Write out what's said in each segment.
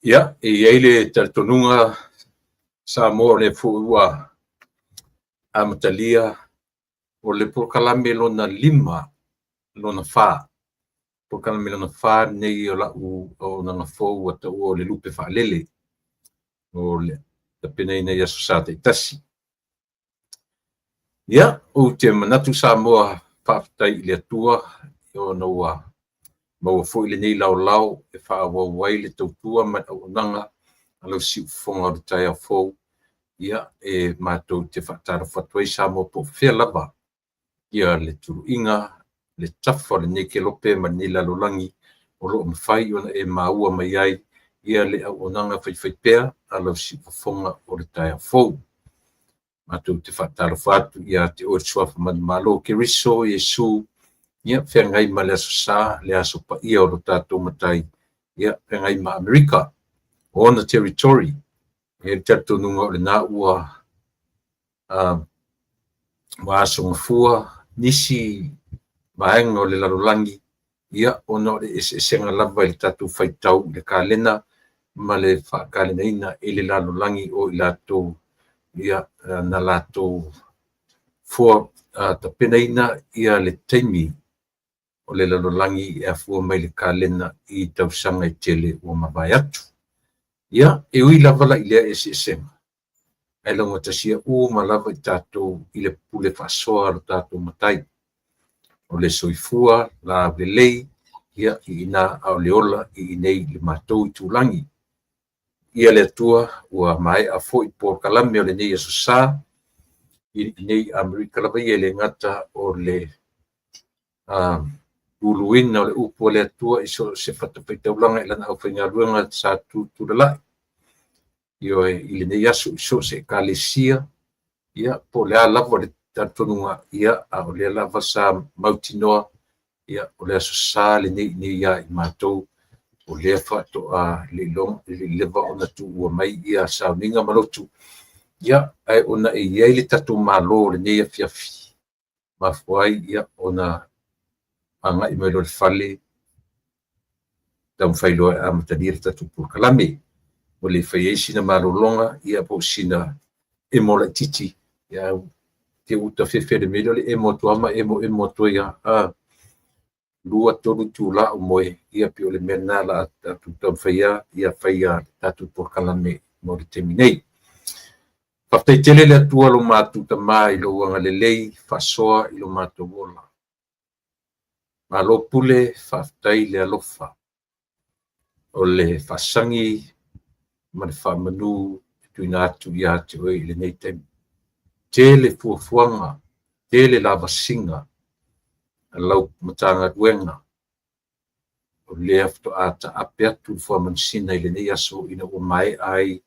Ya, ele tartonunga sa mo le fuwa amatalia o le pokalame lona lima lona fa pokalame lona fa nei o la o na fo o o le lupe fa lele o le tapena nei aso sa te tasi ya o te manatu sa mo fa tai le tua o no wa mo fo ile nei lau e fa wa wai le tua ma o nanga alo si fonga o tai a fo ia e matou te whaatara whatuai sa mo po whea lava ia le turu inga le tafa le neke lope ma ni lalolangi o loo mawhai ona e maua mai ai ia le au onanga whaiwhaipea alo si fonga o le tai a fo matou te whaatara whatu ia te o suafa malo ke riso Yesu ia whengai ma le aso sa le aso pa ia o lo tātou matai ia whengai ma Amerika o na territory e tatu nunga o le na ua maaso ngafua nisi maenga o le lalolangi ia ono le esenga lava i tatu whaitau le kalena ma le whaakalena ina i le lalolangi o i lato ia na lato fua tapena ina ia le teimi o le lalolangi e afua mai le kalena i tausanga i tele ua mawai atu ia e ui lava la ilea esenga ai longa tasia ma lava i tātou i le pule whasoa o tātou matai o le soifua la velei ia i ina au leola i nei le mātou i tūlangi ia le atua ua mai a fo i por kalame o le nei aso sa i nei Amerika lava ia le ngata o le uluina o le upo le atua i so se whatapaitaulanga i lana au whaingaruanga sa tūlalai io i le nei aso i so se kalesia ia po le lava le tatonunga ia a o le lava sa mautinoa ia o le aso sa le nei ia i mātou o le whato le long le leva o na tu ua mai ia sa ninga malotu ia ai ona e ia le tatu malo le nei fiafi mafuai ia ona anga i mai lo le fale tam failo a matadir tatu por kalame o le faiesi na malolonga ia po sina e mola titi ia te uta fefe de medo le emo tuama emo to ia lua tolu tula o moe ia pio le mena la tatu tam faia ia faia tatu por kalame mo le terminei Paftai tele le atua lo matu tamai lo wanga le lei fasoa i lo matu wola. Ma lo pule faftai le alofa. O le fasangi ma le whamanu tuina atu i atu e le nei temi. Tele fuafuanga, tele lava singa, lau matanga duenga. O le afto ata ape atu fuamansina i le nei aso ina o mai ai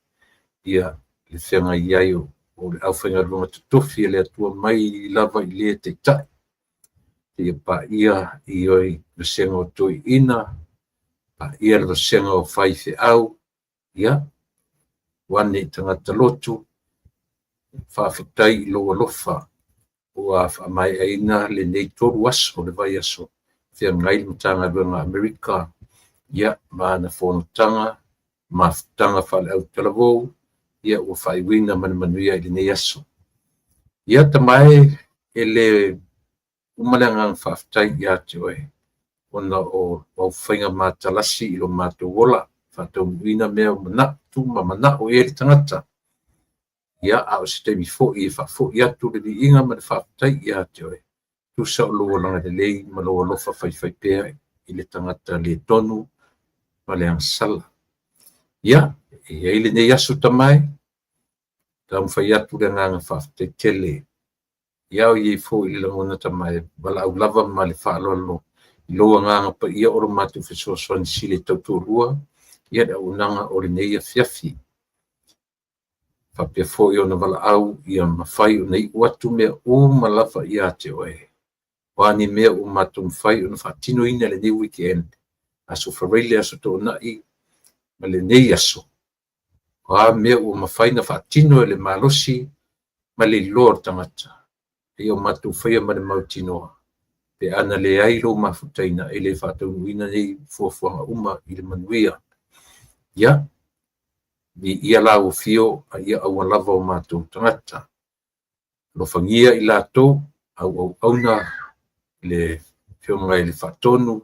ia le whenga iai o le au whenga runga tutofi le atua mai lava i le te tai. Te pa ia i oi le senga o toi ina, pa ia le senga o whaife au, ia, wane i tangata lotu, whawhitai i loa lofa, ua whamai aina le nei toru aso le vai aso, whia ngai le matanga runga Amerika, ia, maana whonotanga, mafutanga whale au talavou, ia ua whaiwina manuia i le nei aso. Ia tamai e le umalengang whaftai ia te oe. Ona o whainga mātalasi i lo mātou wola, whatau mwina mea o mana, tu mamana o e le tangata. Ia au se teimi fo i whafo i atu le ni inga ma le whaftai ia te oe. Tu sa o loa langa le lei, ma loa lofa whai pēa i le tangata le tonu, ma le angsala. Ia, e le nei aso tamai, tam whai atu le nganga whaftai tele. Iau i fo i langona tamai, wala au lava ma le whaalolo. Loa nganga pa ia oro matu whesoasoan sile tautorua, ia da unanga o le neia fiafi. Whapea fo i ona wala au, ia mawhai o nei uatu mea o malafa ia te oe. Wani mea o matu mwhai o na whaatino ina le nei weekend. Aso whareile aso tō nai, ma le nei aso. mea ua mafaina faatino e le malosi ma le iloa o tagata ia o matou faia ma le mautinoa pe ana leai lou mafutaina e le faataunuina nei fuafuaga uma i le manuia ia ia lauafio a ia aua lava o matou tagata lofagia i latou auauna le feoga i le faatonu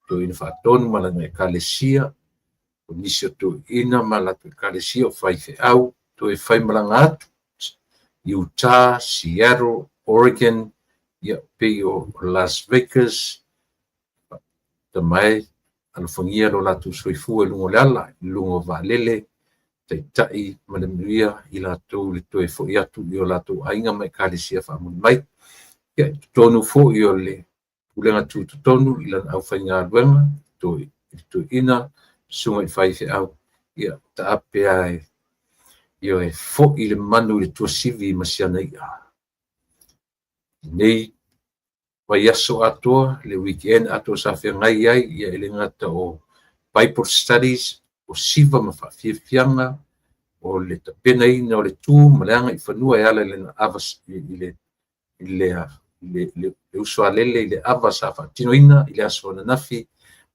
toina faatonu ma lana ekalesia o nisi o tuuina ma latu ekalesia o fai feʻau toe fai malaga atu Utah, Seattle, Oregon, ia pei o Las Vegas tamai alofagia lo latou soifua i luga o le ala i luga o va'alele taʻitaʻi ma le manuia i latou le toe foʻi atu i o latou aiga ma ekalesia faamuli mai ia totonu foʻi o le pulega tutotonu i lana ʻaufaigaluega tuuina suga i fai feʻau ia taape ae ia e foʻi le manu i le tuasivi i masiana ia nei vai aso atoa le weekend atoa sa feagai ai ia e le gata o Bible Studies o siva ma faafiafiaga o le tapenaina o le tū ma le aga i fanua e ala i lena ava i le uso alele i le ava sa faatinoina i le aso ananafi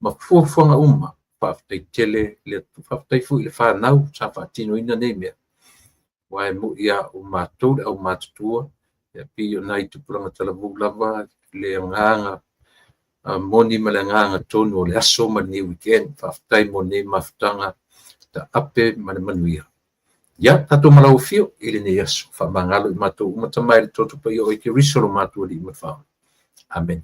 ma fuafuaga uma faafetaitele le faafetai foʻi i le fanau sa faatinoina nei mea ua e muʻi ia o matou le ʻau matutua ia pei ona i tupulaga talavou lava le agaga moni ma le agaga tonu o le aso ma lenei weekend faafetai mo nei mafutaga taape ma le manuia ia tatou malaufio i lenei aso faamagalo i matou uma tamai le toto paia o ekeriso lo matou alii ma fao amen.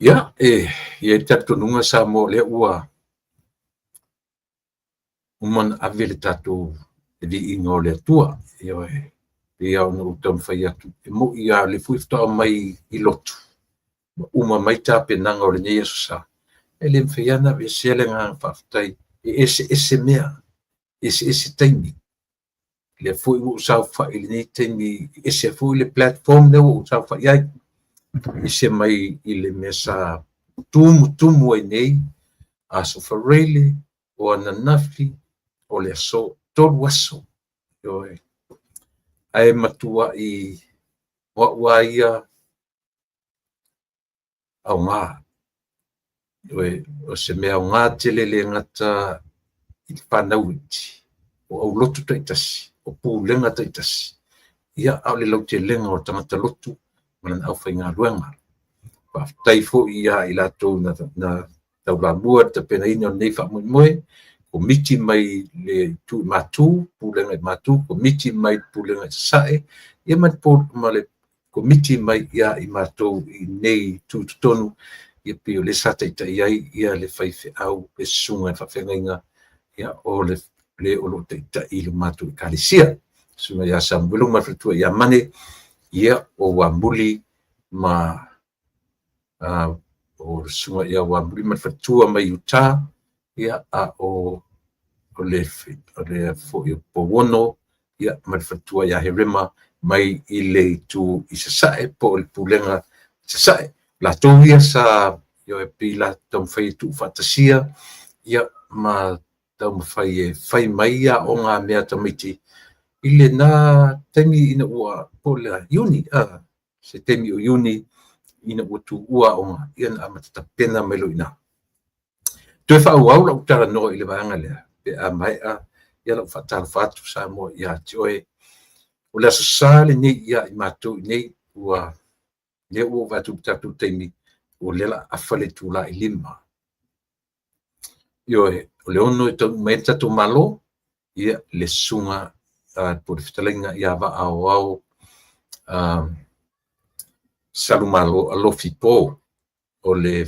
Ia ia tatonunga sa mo le ua uman ave le tatou e inga o le atua ia ona utam fai atu e mo ia le fuifta mai i lotu uma mai tapenaga o lenei aso sa e le mafeiana vesia le gaga faafetai e ese mea ese taimi le foi ua usaufaʻi lenei taimi ese foi le platform le ua usaufaʻi ai ese mai i le mea sa tumu ai nei aso faraile o ananafi o le aso tolu aso ioe ae matuaʻi uaʻua ia aogā o se mea aogā tele le gata i le fanau iti o aulotu taʻitasi o pulega taʻitasi ia ao le lautelega o tagata lotu ma lana ʻaufaigaluega faafetai foʻi ia i latou na taulamua le tapenaina o lenei faamoemoe komiti mai le tuʻimatu pulega i matu komiti mai pulega i sasaʻe ia ma le komiti mai ia i matou i nei tutotonu ia pei o le sa taʻitaʻi ai ia le fai feʻau le susuga e faafegaiga ia o le o loo taʻitaʻi i le matou ekalesia suga iā samuelu ma le faletua iā mane ia o uamuli ma o suga ia uamuli ma le faletua ma Utah ia a o le foʻi o powono ia ma le faletua iā herema mai i le itu i sasaʻe po o le pulega sasaʻe latou ia sa ioe pei la taumafai e tuufaatasia ia ma taumafai e fai mai ia o ga mea tamaiti i lenā taimi ina ua po le iuni se taimi o iuni ina ua tuua aʻoga ia na amatatapena mai loina toe faauau lau talanoa i le vaega lea pe a maeʻa ia lau faatalofa atu sa mo iā te oe o le aso sā lenei ia i matou i nei ua lea ua vaatupu tatou taimi o le laafa le tulaʻilima ioe o le ono e taunu mai le tatou malo ia le suga po le fetalaiga iā vaaoao salumalo alofi po o le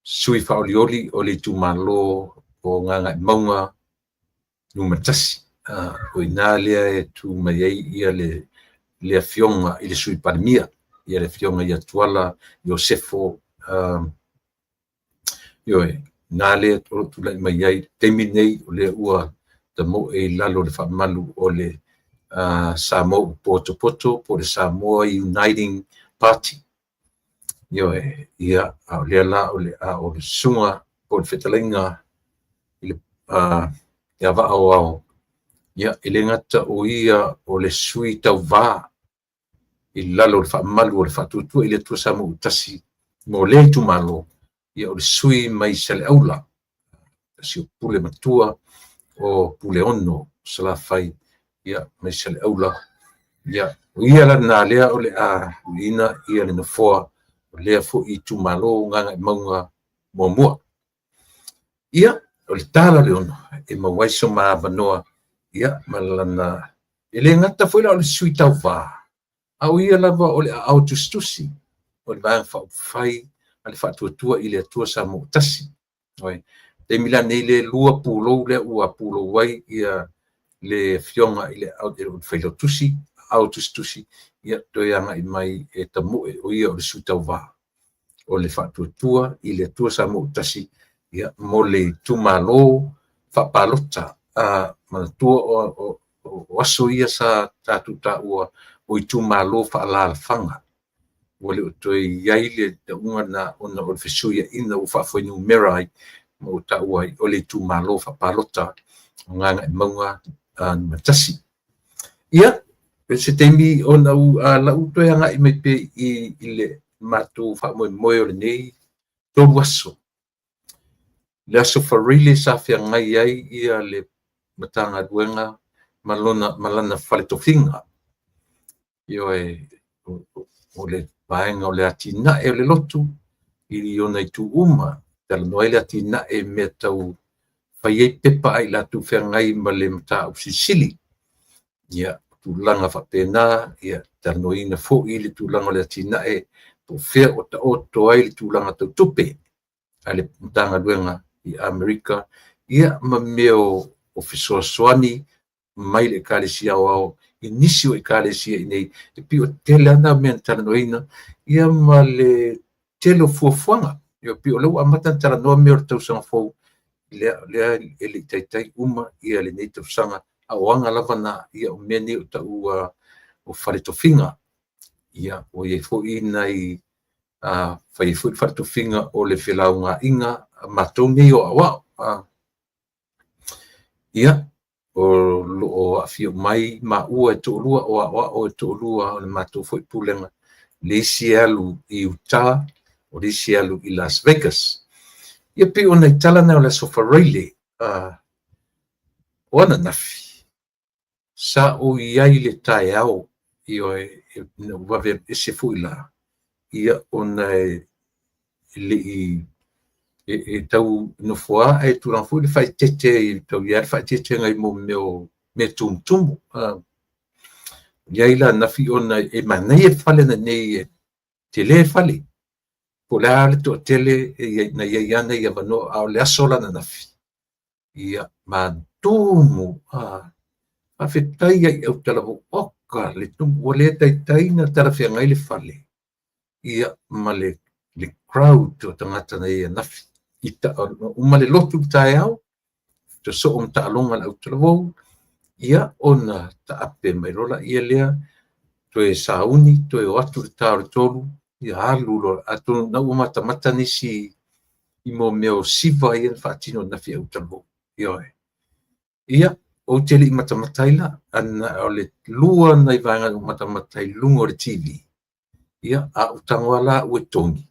sui faolioli o le itumālō o gaga i mauga lumatasi o inā lea e tumai ai ia le afioga i le sui palemia ia le fionga ia tuala Iosefo nale tu lai mai ai temi nei o le ua ta mo e lalo le whaamalu o le Samoa Poto po le Samoa Uniting Party. Ia au lea la o le sunga po le whetalinga ia wa au ia i le ngata o ia o le sui tau wā i lalo le whaamalu o le whatutua i le tua Samoa utasi mo le tu malo ia o le sui mai sale aula si o pule matua o pule ono sala fai ia mai sale aula ia ia la na lea o le ina ia le nofoa o lea fo i tu malo nganga i maunga mua ia o le tala le ono e mawaiso ma vanoa ia malana ele ngata foi la o le sui tau wā au ia lava o le autostusi o le vanga fai ale whatuatua i le atua Samoa utasi te mila nei le lua pulo le ua pulo wai ia le fionga i le whailotusi autostusi ia toianga i mai e tamu o ia o le sui tau wā o le whatuatua i le atua Samoa utasi ia mo le tumalo whapalota manatua o aso ia sa tatu ta ua o i tumalo whaalalawhanga o le toi iai le taunga na ona o le whesuia ina u whaafoinu merai mo ta ua o le tumalo whapalota o nganga i maunga matasi ia se teimi ona u la u toi anga i mai pe i le matu whaamoe moe o le nei tolu aso le aso wharile sa whia ngai ai ia le matanga duenga malana whale tofinga io o le vaenga o le atina e o le lotu i ona i tu uma tala noa le atina e mea tau whaiei pepa ai la tu whia ngai ma le mata o sisili ia tūlanga whapena ia tala noa ina fo i le tūlanga o le atina e po whia o ta oto ai le tūlanga tau tupe ai le matanga duenga i Amerika ia ma meo o fisoasoani mai le kalesia o i nisi o i kalesia i nei e pio tele ana mea tala noina ia ma le telo fuafuanga ia pio lau amata tala noa mea o tausanga fau lea e le taitai uma ia le nei tausanga a oanga lava na ia o mea nei o tau o whare tofinga ia o ie fo i nei whai fui whare tofinga o le whelaunga inga matou nei o awao ia o afio mai ma ua e to'olua o awao e to'olua o le matou foi pulenga le isi alu i Utah o le isi alu i Las Vegas ia pe ona i tala na o le sofareile o ana nafi sa o iai le tae au i o wave e se fui la ia ona le e tau no foa e tu ran fu le fai tete i tau ia fai tete ngai mo me tum ia ila na fi ona e manai e fale na nei tele fale pola le to tele e na ia na ia vano au le asola na fi ia ma tumu a fetai ia au tala oka le tum wale tai na tara fi ngai le fale ia ma le crowd o tangata na ia na fi ita uma le lotu tae au te so ta longa au tlavou ia ona ta ape mai rola ia lea to e sauni to e watu ta tolu ia alu lo atu na uma mata nisi i mo meo siva ia fatino na fi au tlavou ia o tele mata ila ana ole lua na ivanga mata lungo le TV ia a utangwala o tongi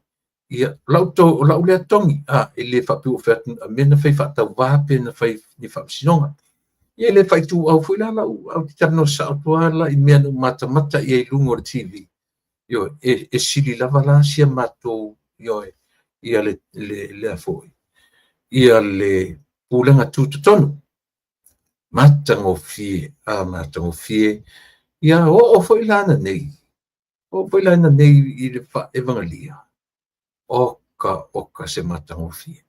ia lau le tongi ele fa pu fet mena fai fa ta va pe na fai ni fa sinonga ia le fai tu au foi la au tano sa toala i mena mata ia lungo TV yo e sili la vala sia mato yo ia le foi ia le pulenga tu tono matango fie ia o foi la na nei i le fa evangelia oka se matangofi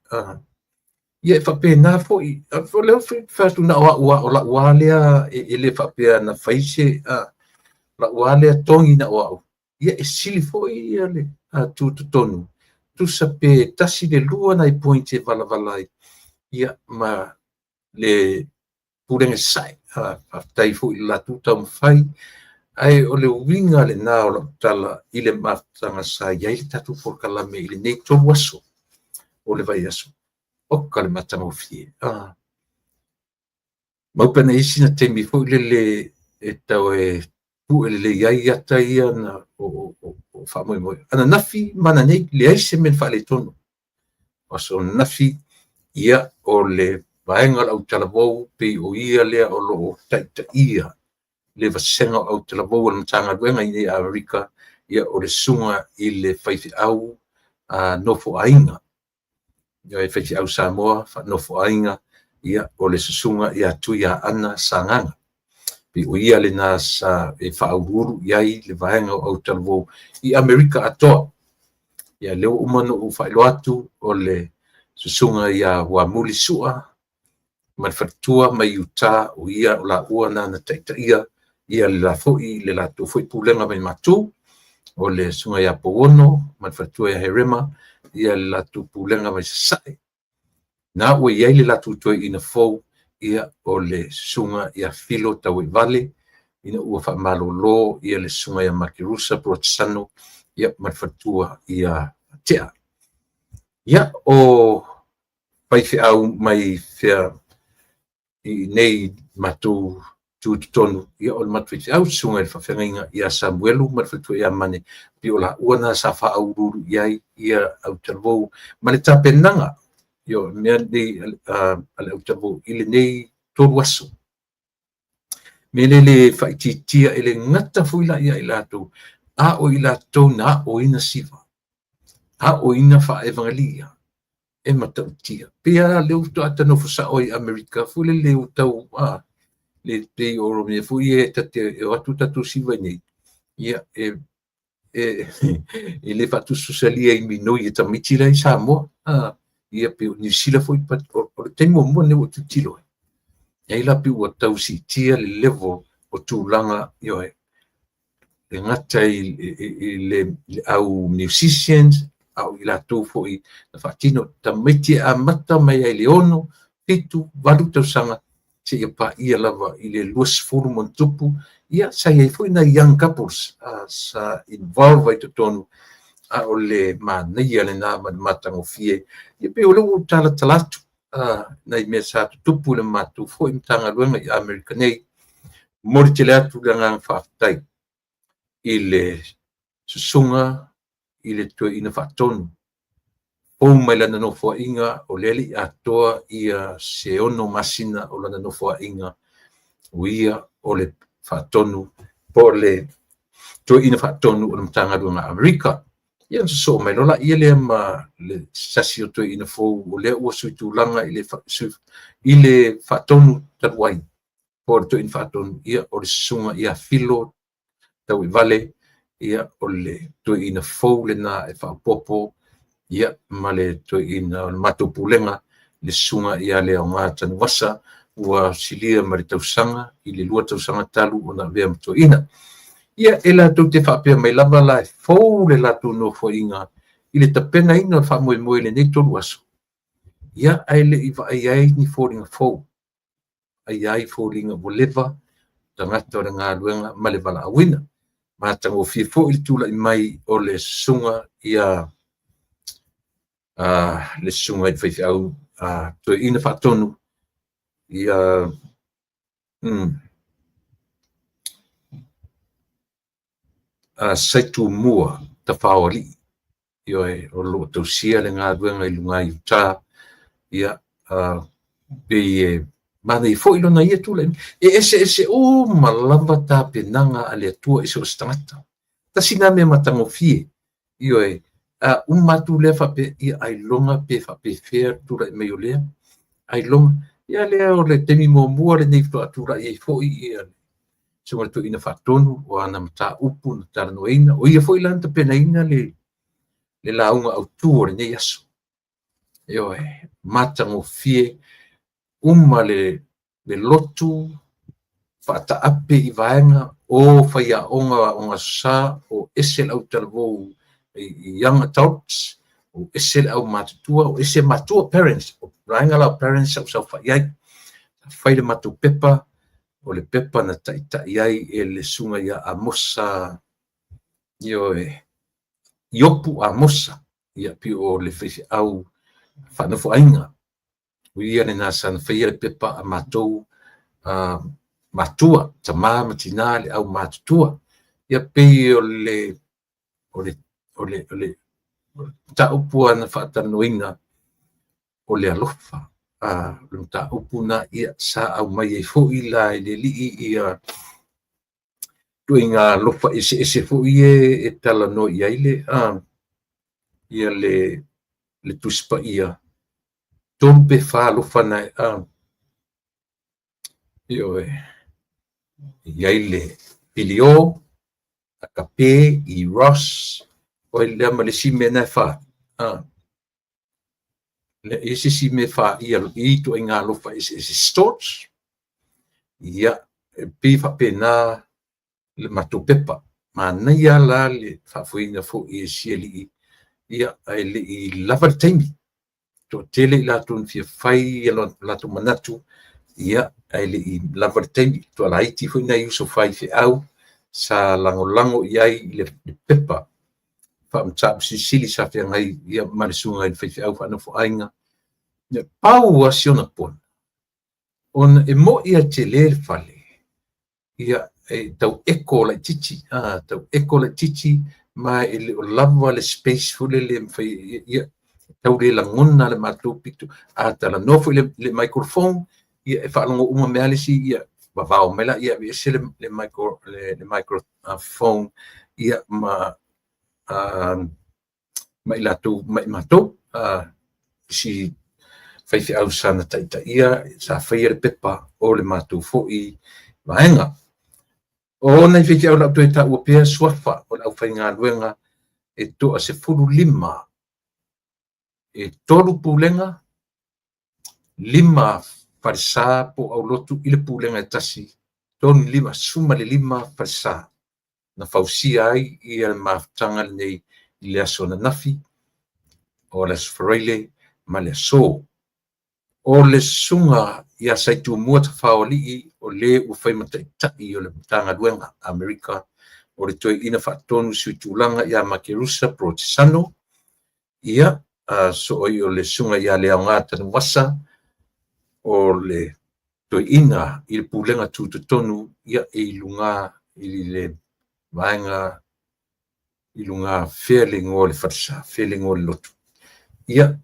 ia fa pena foi fo le fa tu na o la wale e le fa pena faise la wale tongi na o ia e sili foi ia le tutotonu tusa pe tasi le lua nai pointe valavalai ia ma le pulenga sai tai foi la tuta mfai ai o le winga le na o tala ile matanga sai ia le tatu por kala me ile nei to waso o le vai aso o kale matanga ofie mau pena isi na temi foi le e tau e pu le iai ata ia na o whamoi moi. Ana nafi mana nei le aise men whale tono. O so nafi ia o le vaenga au talavou pe o ia lea o lo taita ia le vasenga au talavou na tanga duenga i ne Amerika ia o le sunga i le whaifi au nofo ainga. Ia e whaifi au Samoa nofo ainga ia o le susunga ia tuia ana sanganga. Pe o ia le na sa e whaururu iai le vaenga au talavou i Amerika atoa. Ia leo umano u whailo atu o le susunga ia wa muli sua manfatua mai uta o ia o la ua na taita ia le la foi le la to foi pulenga mai matu o le sunga ia powono manfatua ia herema ia le la tu pulenga mai sai na o ia le la tu to ina fo ia o le sunga ia filo tawe vale ina ua fa malolo ia le sunga ia makirusa protestano ia manfatua ia tea ia o paife au mai fea i nei matu tonu ia o matu au sunga il fafenga ia Samuelu matu ia mane piola uana sa fa aururu ia au talvo mane tapenanga yo me di al au talvo ile nei toruaso melele faititia ele ngata fuila ia ilato a o ilato na o ina siva a o ina fa evangelia e matautia. Pea leo to atano fusa oi Amerika, fu le leo tau, le te oro me fu e tate, e watu tatu siwa nei. Ia, le fatu susalia i minoi e tamitira i Samoa, ia peo, ni sila foi pat, o tengo mua ne o tutilo. Ia ila peo o tau si tia le level o tūlanga, ioe, le ngata i le au musicians, au ila tō foi na whaatino tamiti a mata mai ai leono pitu waru tau sanga se ia pa ia lava i le luas furu mon tupu ia sa ia foi na young couples sa involve ai tonu o le manaia le na matango fie ia pe o leo tala talatu na i mea sa tupu le matu foi mtanga luenga i Amerika nei mori te le atu langa whaatai i le susunga i le tue ina whaatonu. O mai lana no fua inga o leli atoa ia se ono masina o lana no fua inga o ia o le whaatonu po le tue ina whaatonu o le mtanga runga Amerika. Ia so mai lola ia le ma le sasi o tue ina fo o le ua suitulanga i le whaatonu taruai. Po le tue ina whaatonu ia o le sunga ia filo tau i vale ia o le tue ina fo le na e whaapopo ia male to ina matu pulenga le sunga ia le o ngata wasa ua silia mari tausanga i le lua tausanga talu ona vea mto ina ia ela to te whapea mai lava la fo le latu no fo inga i le tapena ina wha moe moe le nei tolu aso ia ai le iwa ai ni fo ringa fo ai fo ringa voleva tangata o le ngā luenga male wala awina matango fie fo ili tula i mai o le sunga ia le sunga i whaifi au to ina whaatonu ia saitu mua ta whaoli ioe o lo tausia le ngā duenga i lunga i uta ia pe mana i fo ilo na ia tula ese o malava ta penanga ale atua iso stangata ta siname matango fie ioe matu le fa pe i ai longa pe fa pe fair tura me yo le ai longa ia le o le temi mo mo le nei tura i fo i so to ina fa tonu o ana mata upu na tarnoina o ia fo ilanta pena ina le launga au tu le nei aso yo mata mo fie le lotu whaataape I vaenga o whaia onga sa o ese lau talvou young adults, o ese au matutua, o ese matua parents, o rainga lau parents au sau whaiai, whaile matu pepa, o le pepa na tai ai e le sunga ia a mosa, iopu a mosa, ia pi o le whiwhi au whanofo ainga. Uia ne nasa na whaia le pepa a matou, matua, tamā matina le au matutua, ia pei o le taupua na whaatanoinga o le alofa, le taupuna ia sa au mai e fōi la le lii ia tuinga lofa ese fōi e tala no ia ile, ia le tuspa ia tompe wha lofa na ia ile pilio, a kape, I Ross, o le ama le sime na wha. Le ese sime wha ia I tu inga lofa ese stores, ia piwa pena le matu pepa, ma naia la le whafuina fo I sieli ia ai le I lava taimi, to tele I latun fia whai latu manatu, ia ai le I lava taimi, to ala iti fo ina iuso whai fi au, sa lango iai le pepa, whaamtapu sili sa fia ngai, ia marisunga I fi au whanofo ainga, pau asiona pon, on e mo ia te le fale, ia tau eko la titi, ma le o lava le space fule le mwhai, ia tau le langona le matou pitu, tala nofo le microphone, ia e whaalongo uma mealisi, ia wawao mela, ia se le microphone, ia ma ilatou, ma matou, si whaifi au sana taita ia, sa whaia le pepa o le matou fo'i vaenga. O nei whaifi au lautu e ta ua pia swafa o lau whai ngā luenga e toa se furu lima, e toru pulenga, lima farisa po au lotu I le pulenga e tasi, tonu lima, suma le lima farisa, na fausia ai I le maftanga nei I le aso na nafi, o le sfreile, ma le so. O le sunga ia saitu mua ta whaoli o le ufai mataitai o le tanga luenga Amerika, o le toi ina whaatonu suitulanga ia Makerusa Protesano, ia so o le sunga ia le aungata na wasa, o le toi ina I le pulenga tututonu ia e ilunga I le vaenga ilunga feeling o le farsa, feeling o le lotu. Ia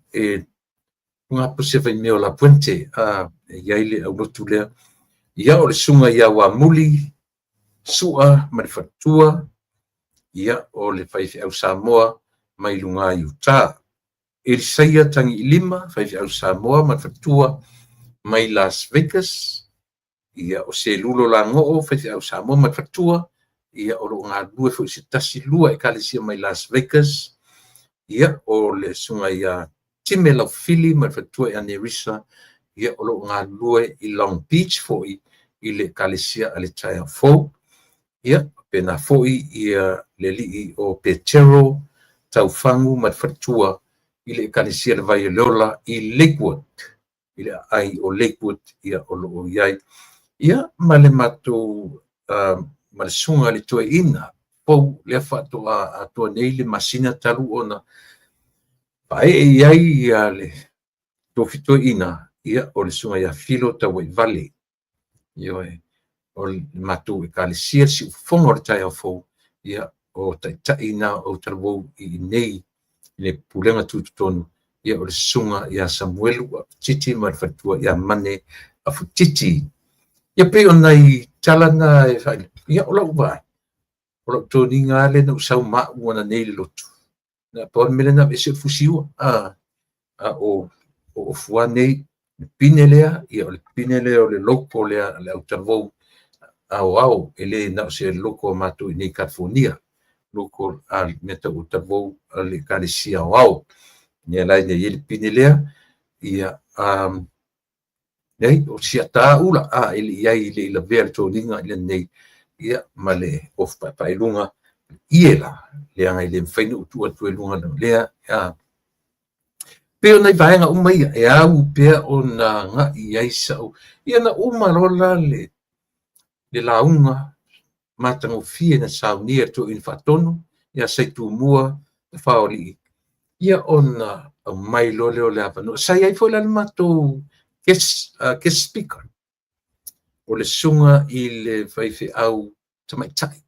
ngā pusewai meo la puente, iai le au lotu lea, ia o le sunga ia wa muli, sua, marifatua, ia o le whaifi au Samoa, mai lunga I Utah. E saia tangi I lima, whaifi au Samoa, marifatua, mai Las Vegas, ia o se lulo la ngoo, whaifi au Samoa, marifatua, ia o lo ngā lue fo se tasi lua e kalisia mai Las Vegas, ia o le sunga ia time lau fili marifatua e Anerisa, ia o lo ngā lue I Long Beach fo'i I le kalisia a le taia fo, ia pena fo'i ia le lii o Petero, taufangu marifatua I le kalisia le vai leola I Lakewood, I le ai o Lakewood ia o lo iai, ia ma le matou ma le sunga le toe ina, pou le whatoa a toa nei le masina talu ona, pae e iai ia le tofi toe ina, ia o le sunga ia filo tawai vale, ia o le matou e kalisia si ufonga o le tai au fou, ia o taitai na o talwou I nei, le pulenga tututonu, ia o le sunga ia Samuelu, titi ma le whatua ia mane a futiti, ia pe o nei talana e whaile, ia o lau vai, o lau tōni ngā le na usau maa uana nei le lotu, na pōn mele na vese fusiua, o fua nei, le pine lea, ia o le pine lea o le loko lea, le au talvou, au, ele na o se loko mātou I nei California, loko al meta o talvou, le kalisia au, nia lai ne le pine lea, ia, nei o sia taula ili iai le la vea toninga ile nei ia male of pa ilunga iela le anga ile mfaina utu atu ilunga le pe ona vaenga umai e au pe ona nga iai sa ia na umalola le launga matango fie na saunia to in fatono ia sai tu mua faoli ia ona mai lole o le avano sai ai foi la mato kes speaker o le sunga i le faife au tamaitai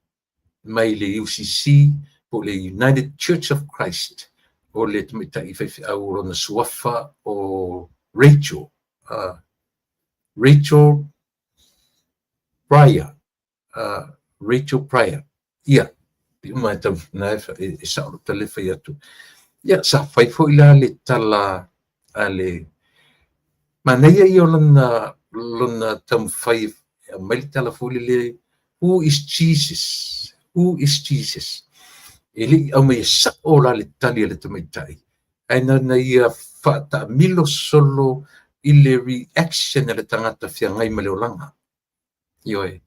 mai le UCC o le United Church of Christ o le tamaitai faife au rona suafa o Rachel Pryor ia mai tau na e sa o tele fai atu ia sa fai foi la le tala ale maneia i o lona tam fai mai tala foi le who is Jesus ele au mai sa o la le tali le tamaitai aina na ia fata milo solo i le reaction le tangata fiangai ma le olanga ioe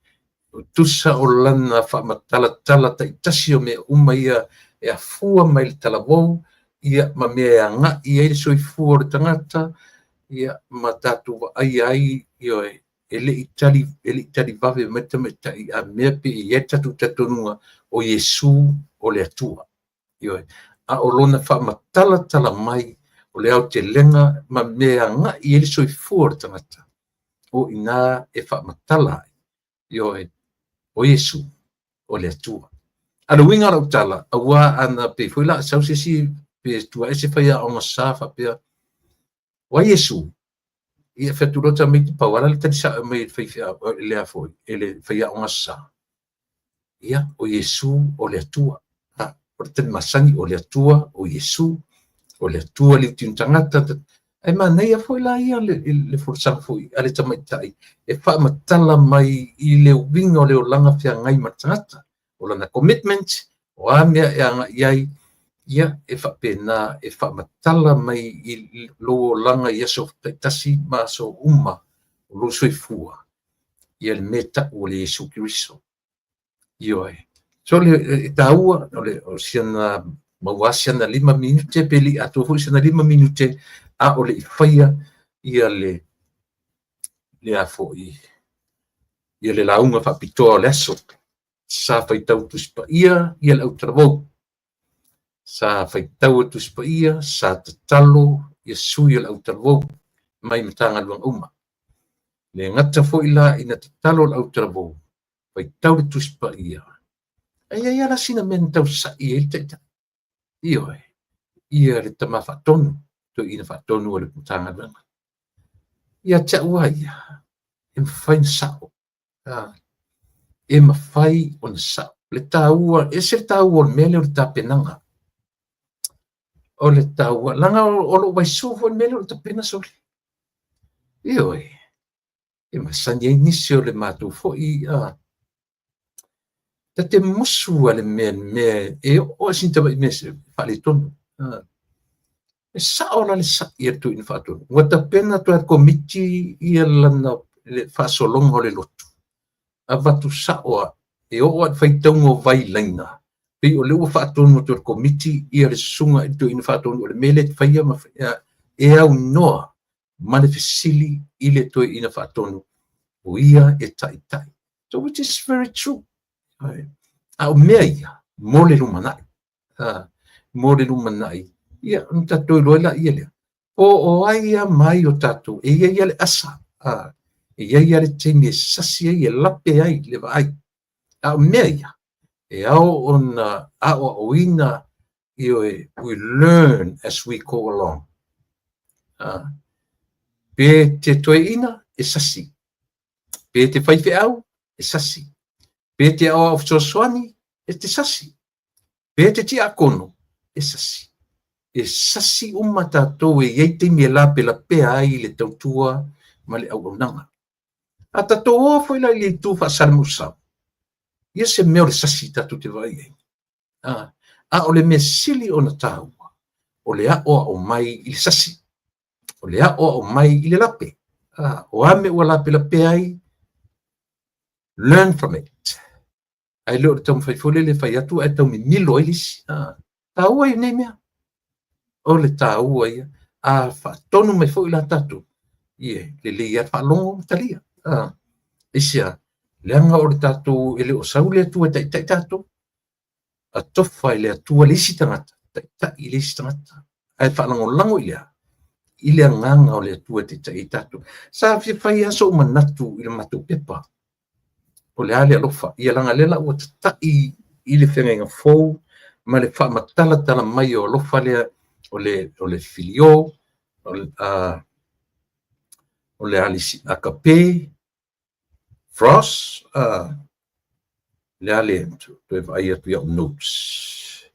tusa o lana whaamatala taitasi o mea ia e a fua mai le talavou, ia ma mea nga ia ele soi fua o le tangata, ia ma tatu wa ai ioe ele itali vave meta a mea pe i tatu tatonua o Yesu o le atua. Ioe, a o lona whaamatala mai o le au te lenga ma mea nga i ele soi fua o le tangata. O ina e whaamatala ioe, o Yesu o le atua. Ana winga rau tala, awa ana pe fuila sausesi pe tua ese faya o masafa pe wa Yesu. Ia feturota me pawala le tadisa me faya le afoi, ele faya o masa. Ia o Yesu o le atua. Porten masani o le atua o Yesu o le atua le tintangata. Ai mana ia foi la ia le forsa foi ale tamaitai e fa matala mai i le winga le olanga fia ngai matata o lana commitment o amea e anga iai ia e fa pena e fa matala mai i lo olanga ia so tasi ma so uma o lo soifua ia le meta o le Yesu Kristo ioe so le taua o siana mawasiana 5 minute peli ato fu siana 5 minute a o le faia ia le afoi ia le launga fa pitoa le aso sa fai tau tuspa ia le outravou sa fai tau tuspa ia sa tatalo ia sui le outravou mai matanga luang uma le ngata foi la ina tatalo le outravou fai tau tuspa ia ia la sina men tau sa ia ia le tamafa tonu to ina fa tonu o le putanga langa. Ia te ua ia, e mawhai na sao. E mawhai o na sao. Le tāua, e se le tāua o le mele o le tāpenanga. O le tāua, langa o lo waisofo o le mele o le tāpena soli. Ioi, e masani e nisi o le mātou fo i ta te musu a le mea, e o sinta mai mese, whale tonu. E saola le sa ia tu in fatu. Wata pena tu komiti ia lana le fasolonga o le lotu. A watu saoa e o at faitaungo vai laina. Pe o leo fatonu tu komiti ia le sunga tu in fatu o le mele faia ma e au noa mane fesili ile tu in fatonu o ia e tai. So which is very true. A o mea ia mole lumanai. Mole lumanai. Ia, tatou loe la ia lea. O ai a mai o tatou, e ia le asa. E ia le teimi e sasi ai, e lape ai, le va ai. A o mea ia. E ao ona, a o ina, we learn as we go along. Pe te toe ina, e sasi. Pe te whaife au, e sasi. Pe te au au soani, e te sasi. Pe te ti akono, e sasi. E sasi uma tātou e iei te mea lape la pea ai le tautua ma le au nanga. A tātou o foi la le tu fa salmu sa. Ia se mea o le sasi tātou te vai ei. A o le mea sili o na tāua. O le a o mai i le sasi. O le a o mai i le lape. O ame wala pela peai, learn from it. Ai leo tau whaifole le whai atu, ai tau mi milo elis. Tāua i nei mea. O le tāua ia. Tonu mai fo i la tatu. Ie, le ia whalongo matalia. Isia, leanga o le tatu, ele o sau le atua tai tatu. A tofa i le atua le isi tangata. Tai i le isi tangata. Ai whalango lango i lea. I le nganga o le atua tai tatu. Sa whai aso manatu i le matu pepa. O le ale alofa, ia langa lela ua tatai i le whengenga fōu, ma le wha matala tala mai o alofa lea o le filio, o le alisi akape, Frost, le ale, tu e vai atu iau notes.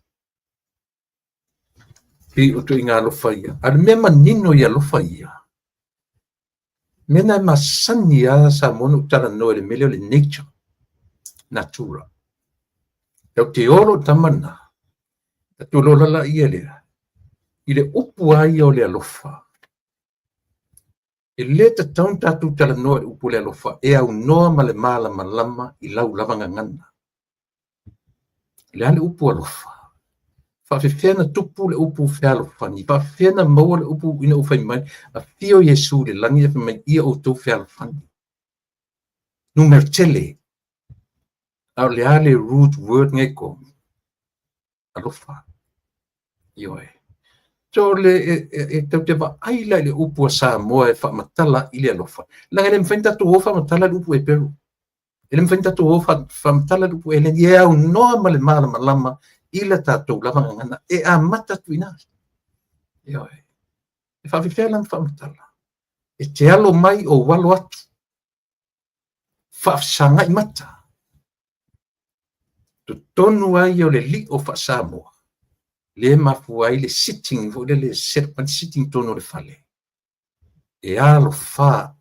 Pi o tu inga alofa ia, ale mea manino i alofa ia. Mena e masani a sa monu tala no le mele o le nature, natura. Tau te oro tamana, tatu lolala ia lea, i le upu ai o le alofa. E le ta taun tatu tala no le upu le alofa, e au noa ma le mala malama i lau lavanga ngana. Le ale upu alofa. Whawhiwhena tupu le upu whealofani, whawhiwhena maua le upu ina ufai mai, a fio Yesu le langi e mai ia o tau whealofani. Numero tele, au le ale root word ngeko, alofa, ioe. So le tau te wa aila le upu a sa moa e whamatala i le alofa. Langa le mwhainta tu ho whamatala le upu e peru. Ele mwhainta tu ho whamatala le upu e le ia au noa ma le mala malama, ila tātou lavanga ngana, e a mata tuina. Ioe. E whawhiwhea lan whamatala. E te alo mai o walo atu. Whawsanga i mata. Tu tonu ai o le li o whasamoa. Le mafu ai le sitting, le serpent sitting tonu le fale. E alo wha.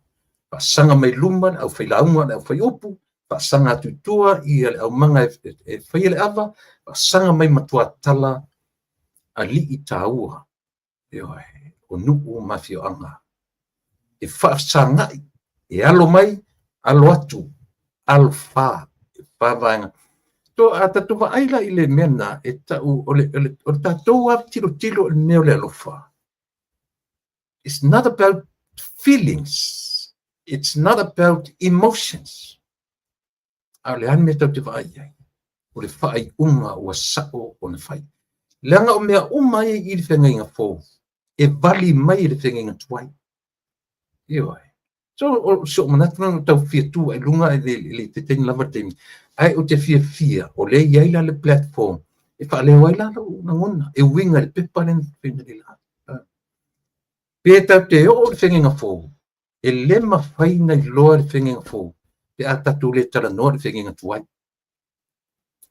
Whasanga mai luman, au whailaunga, au whaiopu. Pasanga tutua i au manga e whaile awa, pasanga mai matua tala a li i tāua. Ioe, o nuku mafio anga. E whaafsangai, e alo mai, alo atu, alo wha, e whaavanga. To a tatuwa aila i le mena, e tau, o le tātou a tilo e meo le alofa. It's not about feelings. It's not about emotions. A le ane tau te whaai ai. O le whaai unga ua sao o na whai. Leanga o mea umai i le whenga inga fōu. E vali mai i le whenga inga tuai. Ioai. So manatuna tau fia tu ai lunga e le te teni lava temi. Ai o te fia o le iaila le platform. E wha leo ai lalo na ngona. E winga le pepa le whenga le la. Pea tau te o le whenga inga fōu. E le mawhaina i loa le whenga inga fōu. Te atatu le tala noa le whenga tuai.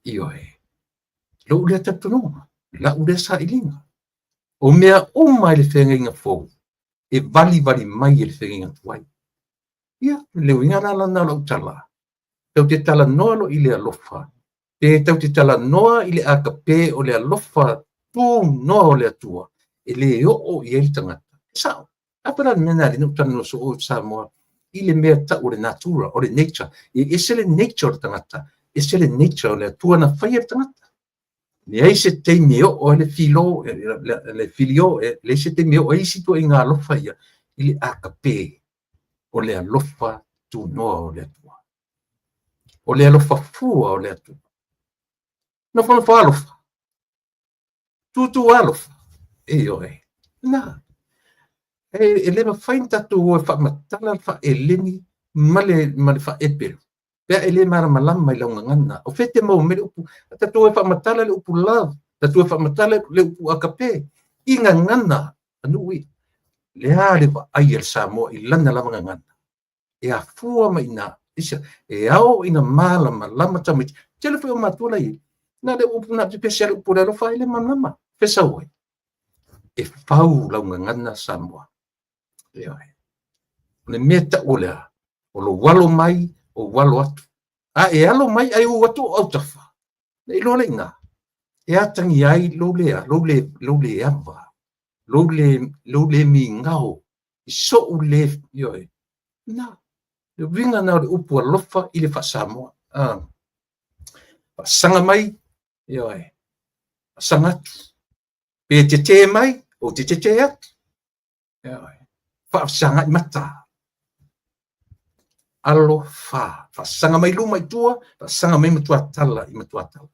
Ioe. Lo le atatu noa. La ule sa ilinga. O mea umai le whenga fōu. E vali mai le whenga tuai. Ia, le winga na lana lau tala. Tau te tala noa lo i le alofa. Tau te tala noa i le akape o le alofa. Tu noa o le atua. E le o i ele tangata. Sao? Apara mena le nukutana no so o Samoa. I le mea ta o le natura, o le nature. E se le nature o tangata. E se le nature o le atua na whaia tangata. Ne ai se te meo o le filo, le filio, le se te meo o isi tu inga alofa ia. I le akape o le alofa tu noa o le atua. O le alofa fua o le atua. No whana wha alofa. Tu alofa. E oe. Na. E le mawhain tatu o e whamatala wha e leni male wha e peru. Pea e le mara malama i launga ngana. O whete mau me le upu. Tatu e whamatala le upu love. Tatu e whamatala le upu akape. Inga ngana. Anui. Le haere wa ai el Samoa i lana lavanga ngana. E a fua ma ina. Isa. E ao ina malama lama tamiti. Tele fwe o matua lai. Na le upu na te pese le upu le rofa i le malama. Pesa oi. E whau launga ngana Samoa. Le meta o lea, o lo walo mai, o walo atu. E alo mai, ai o atu au tafa. E lo le nga. E atangi ai lo lea, lo le ava. Lo le mi ngao. I so u le, na vinga na upu lofa i le whasamoa. Sanga mai, ioi, sangatu. Pe te mai, o te atu. Ioi, whaasanga i mata. Alo whaasanga mai luma i tua, whaasanga mai matua tala i matua tala.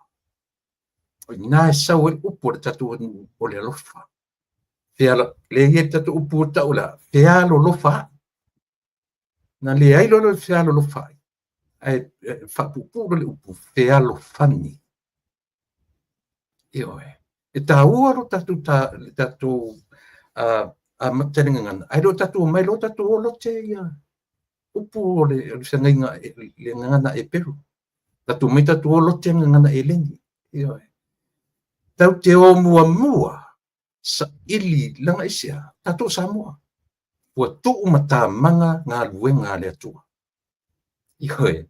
O nā e sau e upu le tatu o le lofa. Whiala, le ie tatu upu o taula, whialo lofa. Na le ailo le whialo lofa. Ai whapupuro le upu, whialo whani. Ioe. E tā uaro tatu a mataringa ngana. Ai lo tatu mai lo tatu o lo te ia. Upu o le whangainga le ngana e peru. Tatu mai tatu o lo te ngana e lengi. Ioe. Tau te o mua sa ili langa isia, tato Samoa. Ua tuu mata manga ngā luenga le atua. Ioe.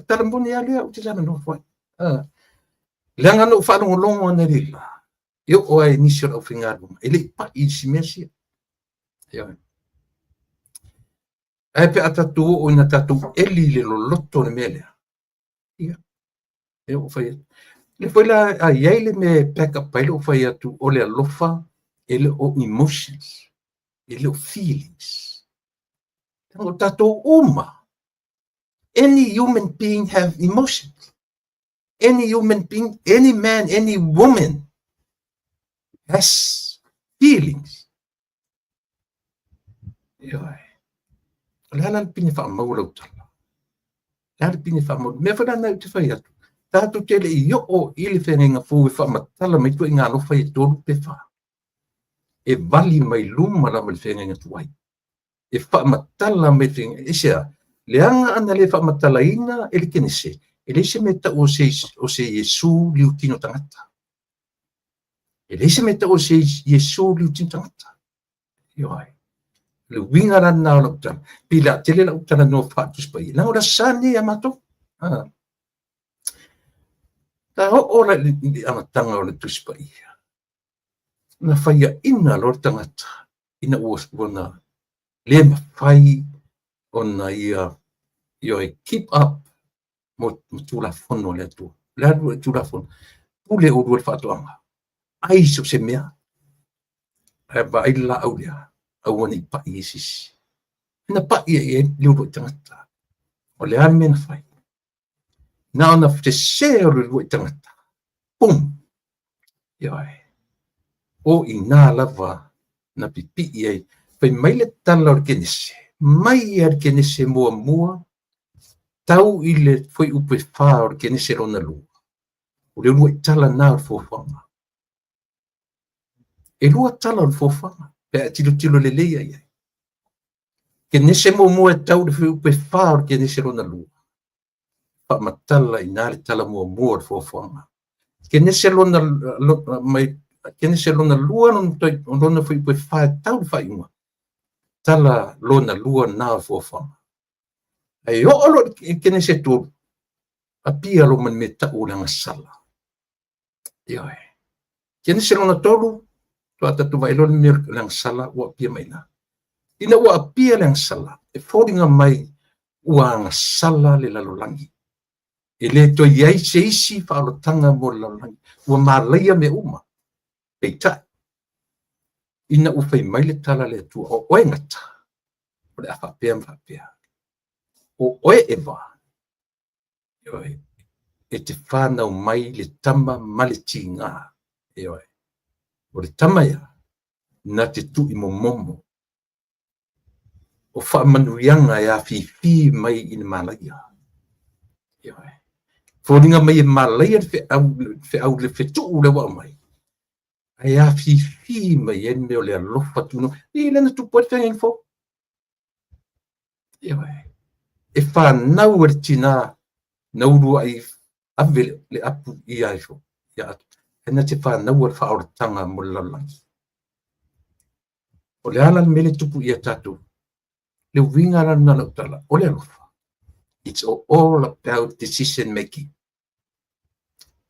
Talamboni alea o te lana no fai. Leanga no whanongo longo ane rila. Io o ai nisi o whingarunga. Ele pa i si mesia. Ioe. Ai pe atatu o ina tatu eli le lo loto ne melea. Ia. Io o fai. Le foi la a yele me peka pailo fai atu o le alofa ele o emotions ele o feelings tango tato uma any human being have emotions any human being any man any woman has feelings la pini fa maula utala la pini fa maula me fa na te fai atu Tatu tele i o ili whenenga fu e whamatala mai tu i ngā lofa e tolu pe wha. E vali mai luma la mai whenenga tuai. E whamatala mai whenenga. E sea, leanga ana le whamatala ina e li kene se. E le se meta o se Yesu liu tino tangata. E le se meta o se Yesu liu tino tangata. Ioi. Le winga rana o la utana. Pila tele la utana no whaatus pai. Nā ora sani amato. Ta ora ni ama tanga o le tuspa ia. Na whaia ina lor tangata. Ina uona. Le mawhai o na ia. Ioi keep up. Mo tula fono le atua. Le atua tula fono. Pule o rua whatoanga. Ai so se mea. E ba ai la au lea. Au ani pa i sisi. Ina pa ia e liuro tangata. O le ane mena whai. Na ona te se o le rua tangata. Pum! Ioi. O i nā lava na pipi iai. Pai mai le tala o le kenese. Mai ia le kenese mua mua. Tau i le foi upe wha o le kenese rona lua. O le rua tala nā o le fōwhanga. E rua tala o le fōwhanga. Pea tilo le leia iai. Kenese mua mua tau le foi upe wha o le kenese rona lua. Whamatala i nā le tala mua mua o le fōwhanga. Kenese lona mai kenese lona lua no lona foi pe fa tau fa uma tala lona lua na fofa ai o lo kenese tu a pia lo man meta o langa sala ia kenese lona tolu to ata tu vai lona mir langa sala o pia mai na ina o pia langa sala e fodinga mai uanga sala le lalolangi ele to iai se isi whaarotanga mo lalangi. Ua mālaia me uma. Peita. Ina uwhai mai le tala le atua. O oe ngata. O le awhapea mwhapea. O oe ewa. E te whanau mai le tama male ti ngā. O le tamaya. Na te tu i momo. O whaamanuianga e a whiwhi mai i le mālaia. Fōringa mai e malai fe au le fetu le wa mai. Ai a fi mai e me o le alofa tuno. I lena tu poe whenga info. E whanau e tina nauru ai ave le apu i aifo. Ena te whanau e whaoratanga mo lalangi. O le ala mele tupu i a tatu. Le winga rana la utala. O le alofa. It's all about decision making.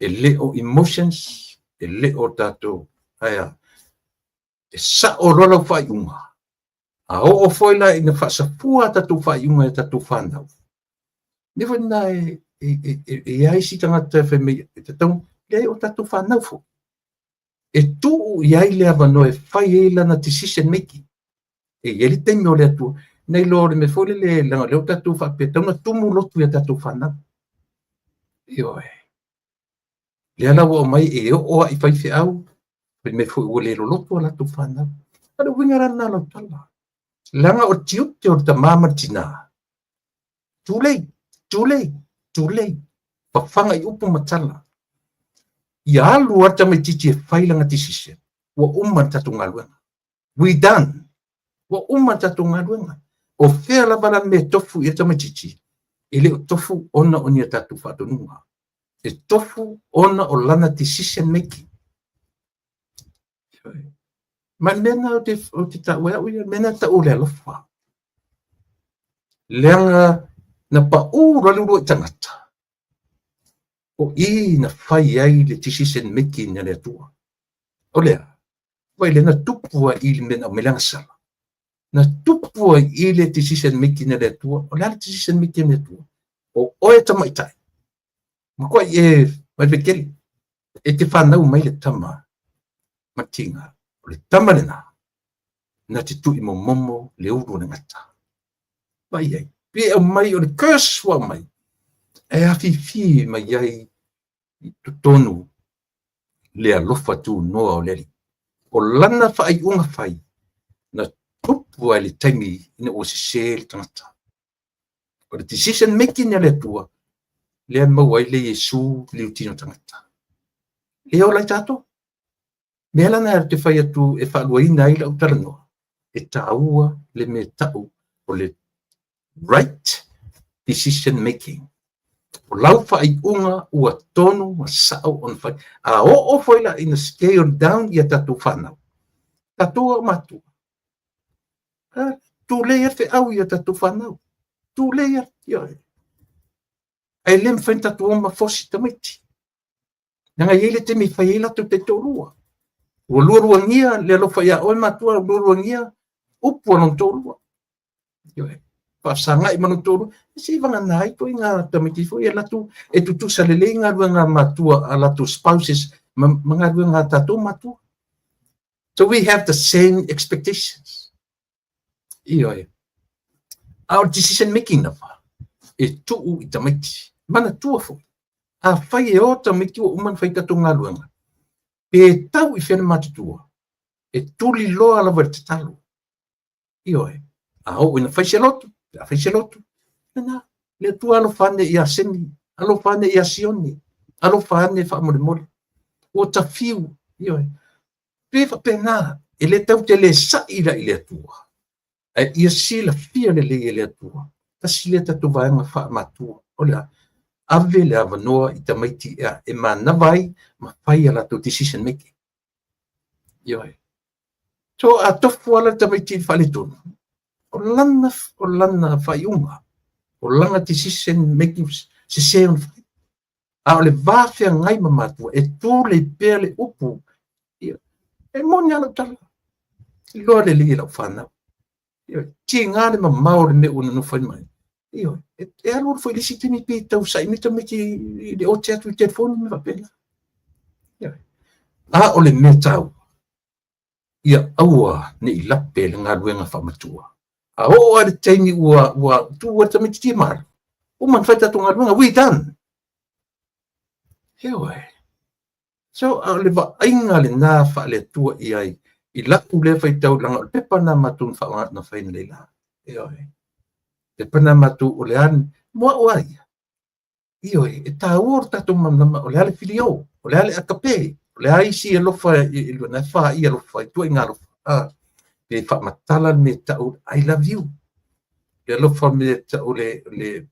E le o emotions, e le o tato, aia, e sa o rola whai unga. A o foi la ina whaasapua tatu whaiunga e tatu whanau. Ni whana e ai si tangata whemei e tatau, lei o tatu whanau fo. E tu i ai lea wano e whai e lana decision making. E yeri teimi o lea tu, nei lore me fole le langa leo tatu whapea, tauna tumu lotu e tatu whanau. Io e. Lea lawa o mai e o ai whai whiau, me fo o le lotu o latu whanau. Ada wingarana lo tala. Langa o tiut te o ta mamatina. Too late, too late, too late. Whawhanga i upu matala. Ia alu ata mai titi e whailanga decision. Wa umma tatu ngaluenga. We done. Wa umma tatu ngaluenga. O whea labana me tofu i ata mai titi. Ile o tofu ona o nia tatu whatonunga. E tofu ona o lana decision making. Ma mena o te tawea uia, mena ta ule alofa. Leanga na pa uralu i tangata. O I na whai ai le decision making na le atua. O lea, wai le na tupua I le mena o melanga sala. Na tupua I le decision making na le atua, o lea le decision making na le atua. O oe tamaitai. Ma koa mai vekeli, e te whanau mai le tama, matinga, o le tama le na te tui mo momo le uru na ngata. Mai ai, pia o mai o le curse wa mai, e awhiwhi mai ai, tonu le alofa tu noa o leri. O lana whai unga whai, na tupu ai le taimi ina o se le tangata. O le decision making na le tua, le mau ai le Yesu le utino tangata. Le o lai tato, me lana te whai atu e whaaluaina ai la utara noa, e taua le me tau o le right decision making. O lau whai unga ua tonu ma sao on whai. A o whaila ina scale down ia tatu whanau. Tatua matua. Tu lea te au ia tatu whanau. Tu lea, ia. Ai lem whain tatu o ma fosi tamaiti. Nanga iele te mi whai ila tu te tōrua. Ua lua ngia, le alofa ia oi matua, lua ngia, upu anong tōrua. Ia. Pasanga I manu tōrua. Si vanga nai ko inga tamaiti fo ia latu e tutu salele inga ruanga matua a latu spouses mga ruanga tatu matua. So we have the same expectations. Ia. Our decision making na fa. E tuu I tamaiti. Mana tua fo. A whai e o tamaiti o uman whai tatu ngā ruanga. Pe tau I whiana matutua. E tuli loa la te talo. Ia. A o ina whai se lotu. A whai se lotu. Nā, le tua alo whane I a semi, alo whane I a sioni, alo whane wha mole. O ta fiu, ioi. Pewa pena, e le tau te le saira I le atua. E ia sila fia le le atua. Ta sile tatu vaenga wha matua. O lea, ave le avanoa I tamaiti ea, e mana vai, ma whai ala tu decision making. Ioi. So, a tofu ala tamaiti whale tonu. O lana whai unga. O langa decision making se se on fai. A o le vāwhia ngai mamatua, e tō le pēr le upu. E moni ala tala. I loa le li lau whanau. Tia ngā le mamau le me una no whai mai. E alo fai lisi tini pē tau sai mita me ki le o te atu I telefoni me wapena. A o le me tau. Ia aua ne I lape le ngā ruenga whamatua. A o ale taimi ua tu wata me titi mara. O man whai tatu ngā ruenga, we done. Heoi. So, a le wa ainga le nā wha le tua I ai. I lapu le whai tau langa, le pepa nā matu wha na whai na leila. Heoi. Pepa nā matu o le an, mua o ai. Ioi, e tā uor tatu mamnama, o le ale filio, o le ale akape, o le aisi e lofa, I luna wha I lofa, I tua I ngā lofa. Pe wha matala me tau, I love you. Le lofa me tau le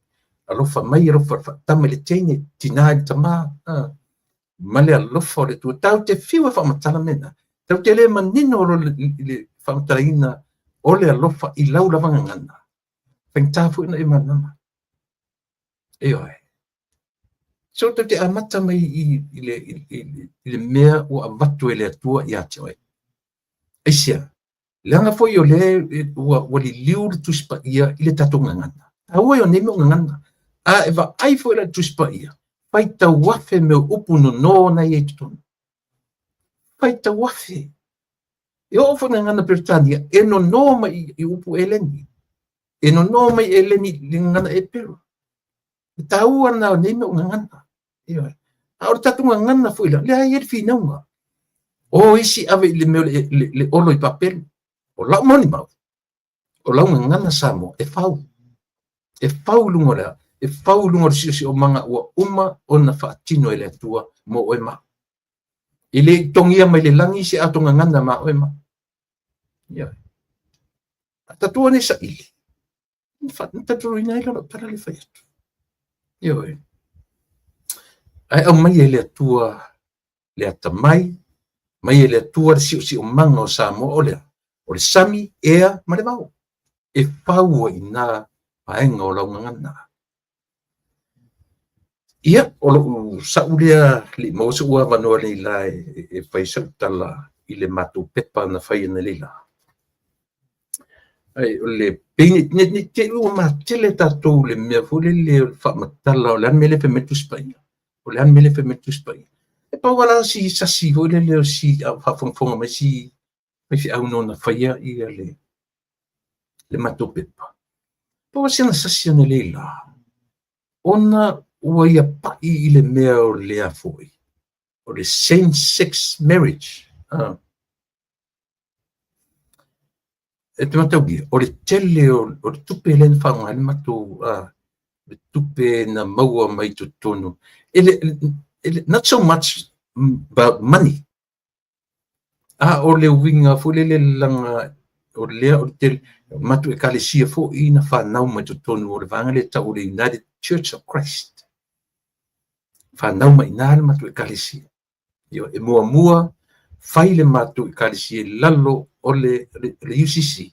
alofa mai alofa tama le teine tina I tama. Male alofa le tua. Tau te whiwa wha matala mena. Tau te le manino le wha matala ina o le alofa I lau lavanga ngana. Whaingtafu ina I manama. Eoi. So tau te amata mai I le mea o avatu e le atua I ate oi. Eisia. Langa foi o le o li liu le tuspa ia i le tatu ngangana. Aua o neme o ngangana. A eva ai foi le tuspa ia. Pai ta wafe me upu no na ia tutonu. Pai ta wafe. E o fa ngangana Britania e no mai i upu eleni. E no mai eleni li ngana e peru. Ta ua na neme o ngangana. Ia. A o tatu ngangana foi la. Le ai e finaunga. O isi ave le meo le olo i papel. O lau moni mau. O lau ngana samo e fau. E fau lungo lea. E fau lungo si o manga ua uma o na whaatino e le atua mo oe ma. I le tongia mai le langi si ato ngana ma oe ma. Ia. Tatua ne sa ili. Tatua ina ilo para le whai atu. Ia oe. Ai au mai e le atua le atamai. Mai e le atua si o manga o samo o lea. O le sami, ea, ma le mau. E pau i nā paenga o lau ngangana. Ia, o lo saulea li mausa ua wanoa ni la e whaisa utala i le matu pepa na whai na lila. Ai, o le peini, ne te ua matele tatou le mea fule le whamatala o le an mele fe metu spai. O le an mele fe metu spai. E pau wala si sasi ho le leo si whawhongfonga mai si mai fi au no na whaia i le matu pepa. Pau si ana sasi ana leila. Ona ua ia pai i le mea o lea foi. O le same-sex marriage. E te matau bia. O le tele o le tupe le whanga le matu le tupe na maua mai tu tonu. Not so much about money. O le winga fule le langa o lea o te matu e kalesia fo i na whanau mai tu tonu o le vanga le tau le United Church of Christ. Whanau mai nā le matu e kalesia. Io e mua whai le matu e kalesia lalo o le UCC.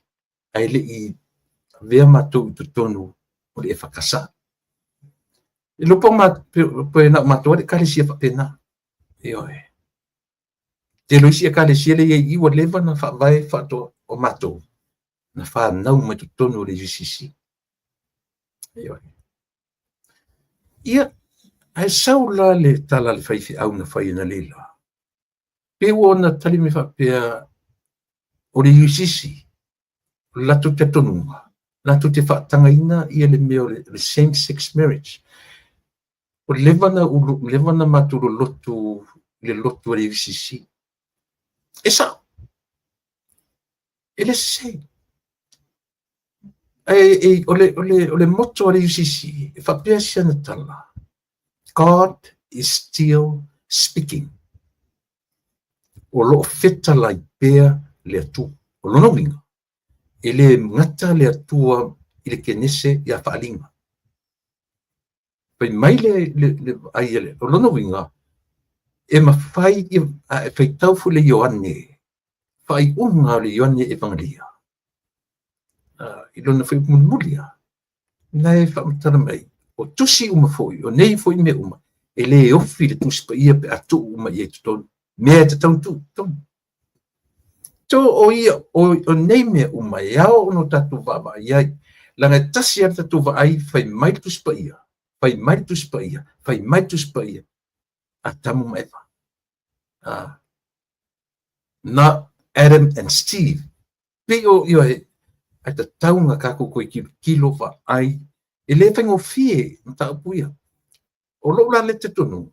Ai le i vea matu i tu tonu o le e whakasa. E lupo matu o le kalesia whapena. Io e. Te loisi e kalesia le iwa lewa na whawai whato o matu. Na whanau mai tu tonu o le UCC. Io e. Ia, ai saula le tala le whaifi au na whai na leila. Pewa na tali me whapea o le UCC. Latu te tonunga. Latu te whaatanga ina ia le meo le same-sex marriage. O levana maturo lotu le lotu o le UCC. E sa. E le se. O le moto o le UCC. E whapea si ana tala. God is still speaking. O lo feta lai pea le atu. O lo winga. E le ngata le atua i le kenese i a whaalinga. Pai mai le aiele. O lo winga. E ma whai tau fu le Ioane. Whai unga le Ioane Evangelia. I lona whai munmulia. Nai whamatara mai. O tusi uma foi. O nei foi me uma. E le ofi le tuspa ia pe atu uma i e tutonu. Mea te tau tu. To o ia o nei me uma iao no tatu vava iai. Langa tasi ar tatu va ai whai mai tuspa ia. Whai mai tuspa ia. Whai mai tuspa ia. A tamu maewa. Na Adam and Steve. Peo io e ai ta taunga kako koe kilo va ai. E le whaingo fie na ta apuia. O lo la le te tonu.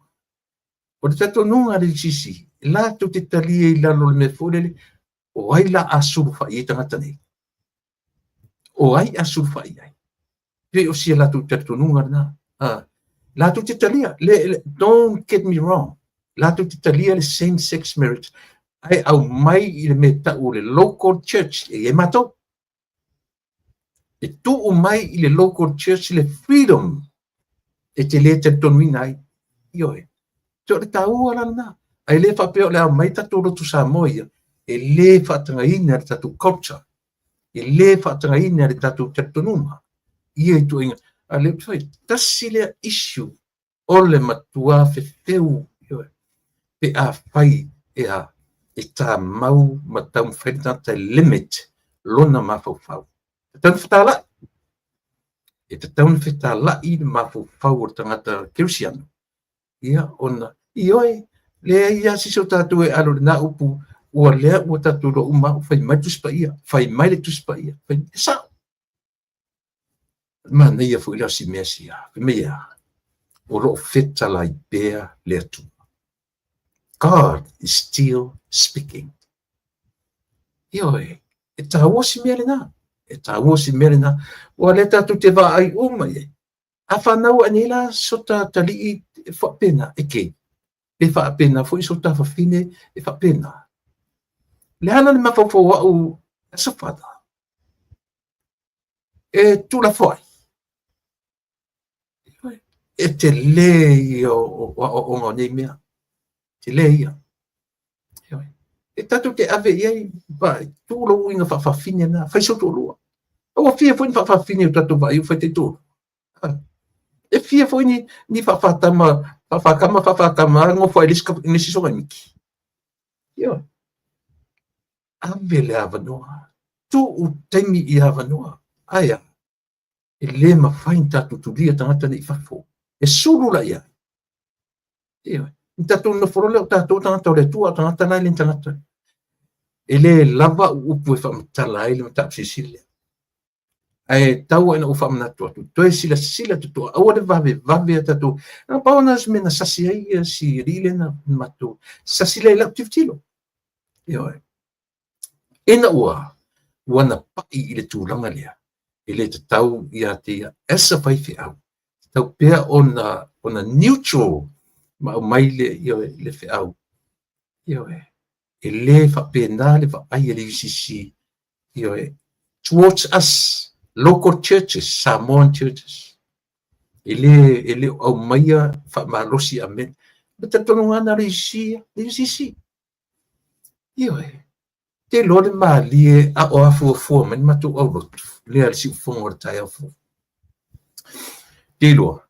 O le te tonu ngā le sisi. La tu te talia i lalo le me fōrele. O ai la asuru whai e tangata nei. O ai asuru whai ai. Pe o sia la tu te tonu ngā na. La tu te talia. Don't get me wrong. La tu te talia le same-sex marriage. Ai au mai i le me tau le local church. E mato. E tu o mai i le local church le freedom. E te le te tonu inai. Ioe. Te o le tau ala na. Ai le whapeo le au mai tatu rotu sa moia. E le whaatanga ina le tatu culture. E le whaatanga ina le tatu te tonuma. Ia i tu inga. A le whai, tasi lea issue. O le matua whewheu. Pe a whai e a e tā mau ma tau mwhaina te limit lona mawhauwhau. Te tau whetala. E te tau whetala i mawhauwhau o tangata Kirisiano. Ia ona, i oi, lea ia siso tātou e alo na upu, ua lea ua tātou ro uma, whai mai tuspa ia, whai mai le tuspa ia, whai sao. Mana ia fu ila si mesia, mea, o ro whetala i bea lea tu. God is still speaking. Ioi, e tā wosi mele nā. E tā wosi mele nā. Ua le tātou te wā ai uma ye. A whanau anila so tā tali i whapena e kei. E whapena, fo i so tā whawhine e whapena. Le hana ni mawhawhau au e sawhata. E tūla whai. E te le i o ngā nei mea. Te le ia. E tatu te ave iei, ba, tūlo uinga whawhawhine nā, whaiso tōlua. Awa fia fwini whawhawhine o tatu vai, whai te tōlu. E fia fwini ni whawhatama, ngofo e lisi songa niki. Ia. Ave le awanoa. Tu u teimi i awanoa. Aia. E le ma whain tatu tulia tangata ni whafo. E surula ia. Ia. Tatu no forole o tatu tangata o le tua tangata nai len tangata. E le lava upu e whamatala e le mata sisile. Ai tau ena o whamanatua tu. Toi sila tutua. Awa le vave tatu. Nga paona mena sasi ai si rile na matu. Sasi le lau tivtilo. Ioi. Ena ua. Wana pai i le tūlanga lea. E le tau ia te esa whaifi au. Tau pea ona neutral ma mai le fe au. Ioi. E le whapena le whaai e le UCC. Ioi. Towards us, local churches, Samoan churches. E le au maia whamalosi amen. Bata tono ngana le UCC. Ioi. Te lore maa lie a o afua men matu au lotu. Le al si ufongo o tai afu. Te loa.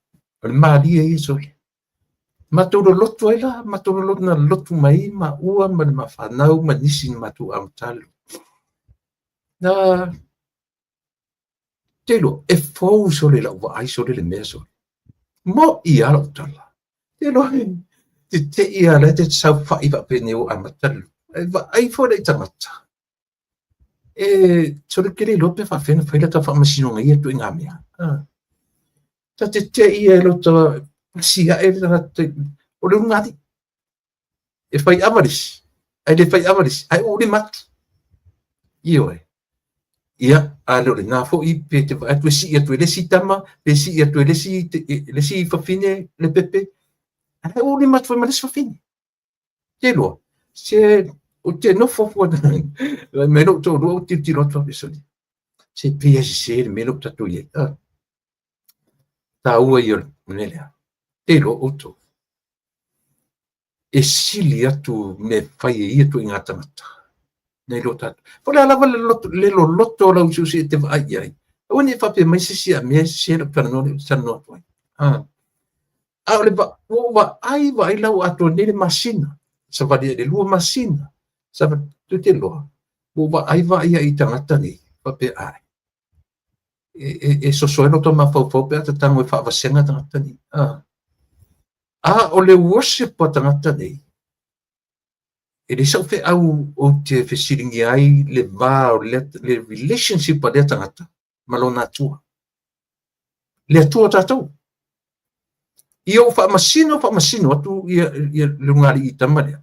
Le maa lie i soli. Matoro lotu ai la, matoro lotu na lotu mai, ma ua, ma whanau, ma nisi ni matu am talu. Na, te lo, e fau sole la ua ai sole le mea sole. Mo i ala utala. Te lo, te i ala te sau whaiva pene o amatalu. Ai fore i tangata. E, sole kere lope whawhena whaila ta whamasino ngai atu i ngā mea. Ta te i ala ta sia e o le ngati e fai amaris ai le fai amaris ai o le mat io ia a le nafo i pe te vai tu si e tu le si tama pe si e tu le si fa fine le pepe ai o le mat foi ma le fa fine te lo se o te no fo fo me no to ro ti ro to so se pe se me lo tatu ye ta ua io nele te lo oto. E sili atu me whai e ia tu i ngā tangata. Nei lo tatu. Pole alawa le lo loto lau susi e te vai ai. Awane e whape mai sisi a mea sisi e lo tananore tananoa tuai. A ole wa ai lau ato nere masina. Sa wale e le lua masina. Sa tu te loa. Wa ai i tangata ni. Whape ai. E sosoelo to ma whau pe ata tango e whaavasenga tangata ni. O le worship o tangata nei. E le sau fe au o te whesiringi ai le vā o le relationship o le tangata. Malona atua. Le atua tātou. I o whamasino atu i lungari i tamalea.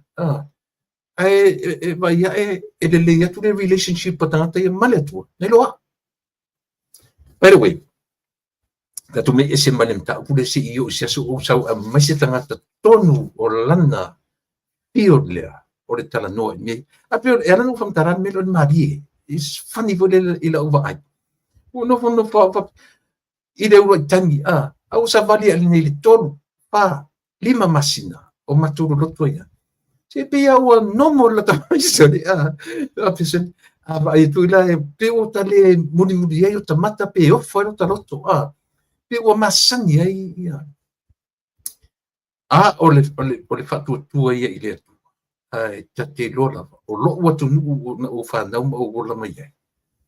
E vai e le atu le relationship o tangata i male atua. Nei loa. By the way, Tatu me ese manem ta pule si iyo sia su o sau a mai se tangata tonu o lana pio lea o le tala noa me a pio era no fam taran me lo marie is funny vole ila uva ai no fa i le uro tangi au sa vali ali nei le tonu pa lima masina o maturu loto ia se pe au nomo la ta isa a pesen vai tu la pe o tale muni ai o tamata pe o fora ta loto pe o masangi ai ia. O le fatu tua ia i le atu. ai tate lola o lo watu na o fa na o wola mai ai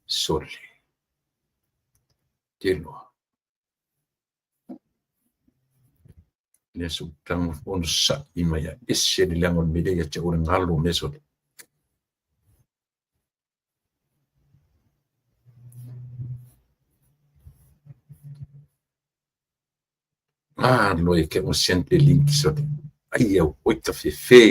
sole te lo le su tang on sa I mai ai esse le langon me le te o ngalo me sole lo e ke mo sente link sole ai eu oita fe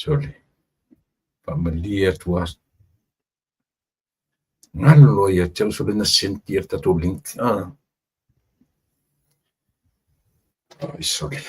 sole pa malia tua ngalo ia te sole na sentir tato link ai sole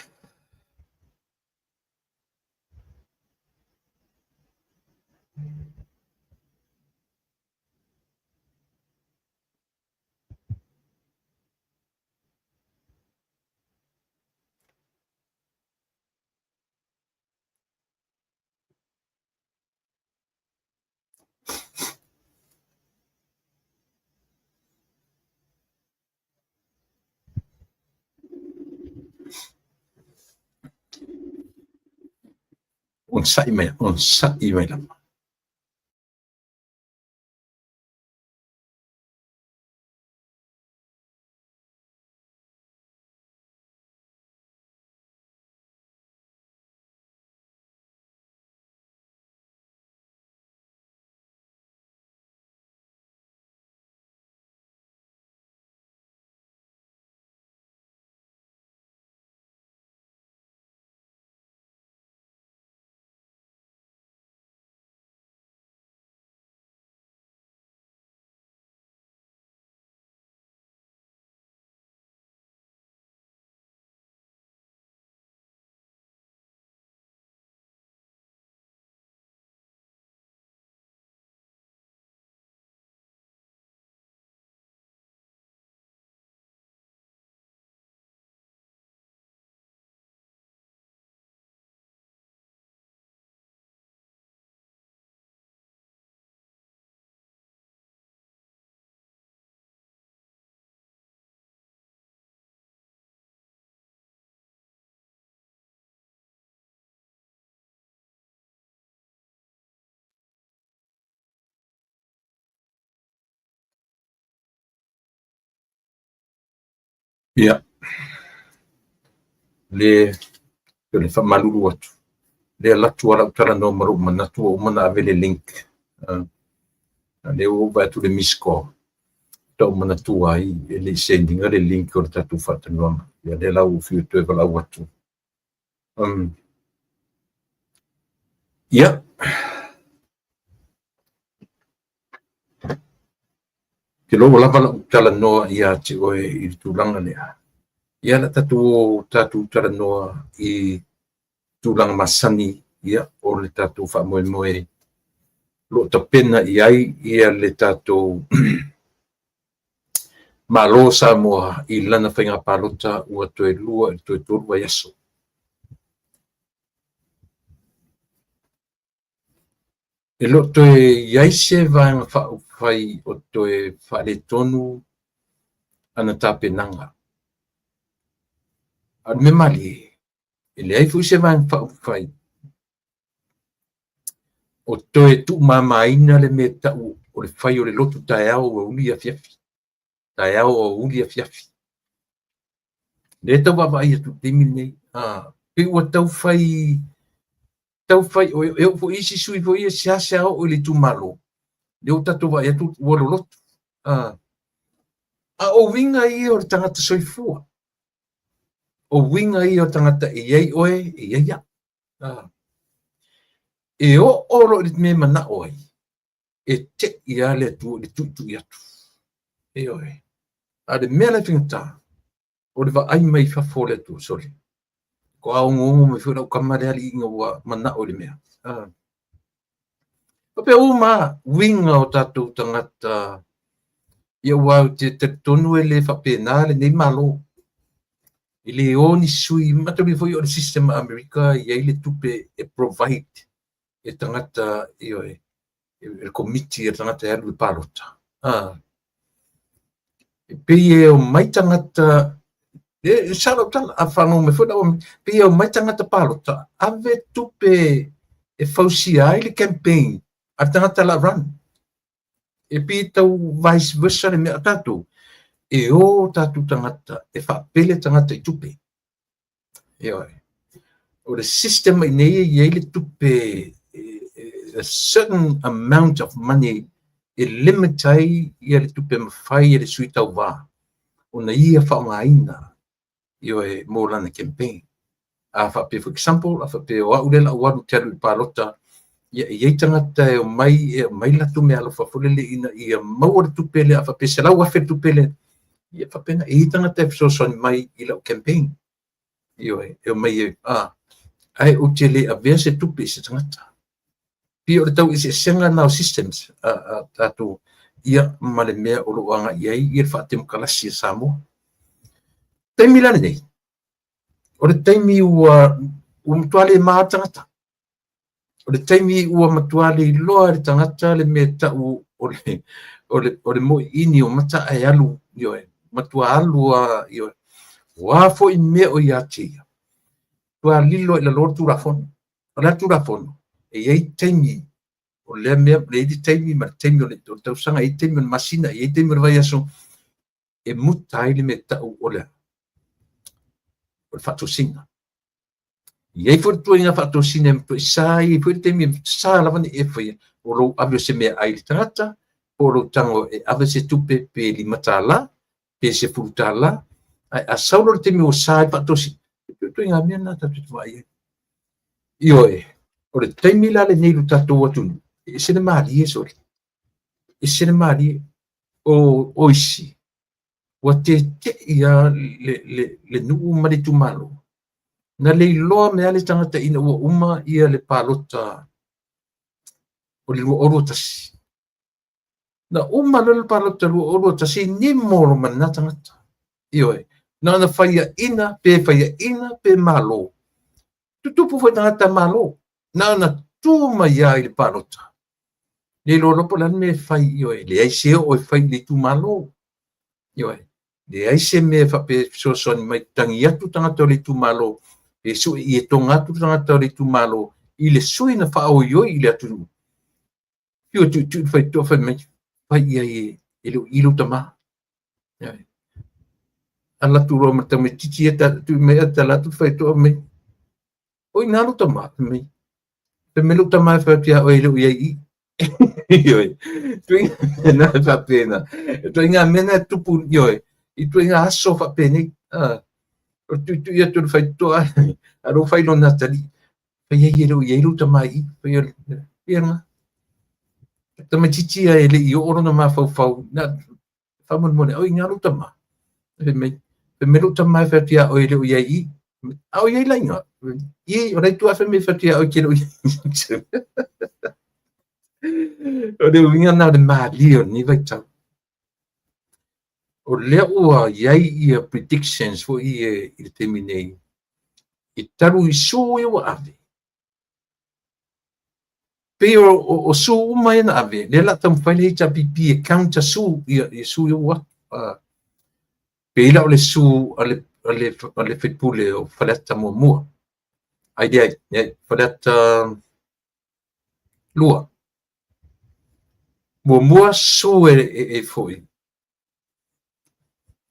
on sai mai la ia le fa malulu atu le latu ala utala no maru manatu o mana avele link le o va tu le misco to manatu ai le sending le link o tatu fatu no ia le la u fiu tu vala watu ia ke lo la vala utala no ia ti o I tulanga le ia la tatu utala no I tulanga masani ia o le tatu fa moe lo tapena iai ia le tatu malo sa moa I lana whainga palota ua toe lua I toe tolu ai aso. E lo toe iai se vanga whai o toe whare tonu ana tapenanga. An me mali, e le aifu se vanga whai o toe tu mamaina le me tau o le fai o le lotu taeao o uli a fiafi. Taeao o uli a fiafi. Le tau wawai atu temi nei. Pe ua tau fai o fo isi sui fo ia siase ao o le tu malo. Le o tatu wai atu ualo lotu. A o winga ia o le tangata soifua. O winga ia o tangata e iei oe e iei ia. E o oro le me mana oi. E te ia le tu i atu. E oe. A le mea le fingata. O le wa ai mai fafole tu soli. Ko au ngongo me fura o kamare ali inga ua mana o le mea. Pape uma winga o tatu tangata ia wau te tonu e le whapena le nei malo. I le oni sui, matami foi o le sistema Amerika, i le tupe e provide e tangata e komiti e tangata e alu palota. E pei o mai tangata, e salo tala, a whanau me funa, pei o mai tangata palota, ave tupe e fausia i le campaign, a tangata la run. E pei tau vice versa le mea tatu. E o tatu tangata, e whapele tangata i tupe. E oi. O le system i nei i le tupe a certain amount of money e limitai i le tupe mawhai e le sui tau wā. O na ia whaongaina i oi mō lana campaign. A whape, for example, a whape o aulela o waru teru i pālota, i tangata e o mai latu me alo whafulele ina i a maua le tupele, a whape se lau afe tupele, ia whapena e tangata e whasosoni mai i lau campaign. Ioe, e o mai e, ai o te le a vea se tupe se tangata. Pia o le tau i se senga nao systems, tatu ia male mea o loanga iai, i le whaatemu kalasi e Samoa. Taimi lana nei. O le taimi ua mtuale maa tangata. O le taimi ua matuale i loa le tangata le mea tau o le mo ini o mata ai alu, ioe, matua alu ioe. Wafo i mea o iatia. Tua lilo i la lor turafono. O la turafono. E iei taimi. O lea mea, le edi taimi, ma taimi o le tausanga, e taimi o le masina, e taimi o le vai aso. E mutai le me tau o lea. O le whatosina. Iei fwere tua inga whatosina, e sai, e fwere taimi, e sa lavane e fwere. O lo avio se mea ai le tangata, o lo tango e ave se tupe pe li matala, pe se furutala, a saulo le temi o sai patosi tu inga mea na tatu vai ioe o le temi la le nei lu tatu atu e se le mari e sori e se le mari o oisi wa te ia le nu mari tu malo na le loa me ale tangata ina ua uma ia le palota o le oro tasi na uma le palota oro tasi ni moro mana tangata ioe na na faia ina pe malo. Tutupu foi tangata malo. Na tu mai ai le palota. Le lolo pola me fai ioe. Le aise o fai le tu malo. Ioe. Le aise me fa pe so son mai tangi atu tangata le tu malo. E so i e tonga atu tangata le tu malo. I le sui na fa o io i le atu. Io tu fai to fai mai. Fai ai e lu tama. Ioe. Ala tu ro mata me titi eta tu me ata la tu fai to me oi na lu tama me pe me lu tama fa pia o ile ia i oi tu na fa pena tu inga mena tu pu oi i tu inga aso fa pena tu ia tu fai to a ro fai no na tali pe ia lu tama i pe ia na tama titi ia ile i oro na ma fa na fa mo oi nga lu tama pe me lu tama fa pia o ile ia i au ia lainga i ora tu afa me fa pia o kilo o de winga na de malio ni vai tau o le ua iai ia predictions fo i le teminei i taru i su i wa ave pe o su mai na ave le la tam fai le ta pipi e counter su i su i wa pe ila o le su ale fetpule o faletta mo mua ai dai faletta lua mua su e foi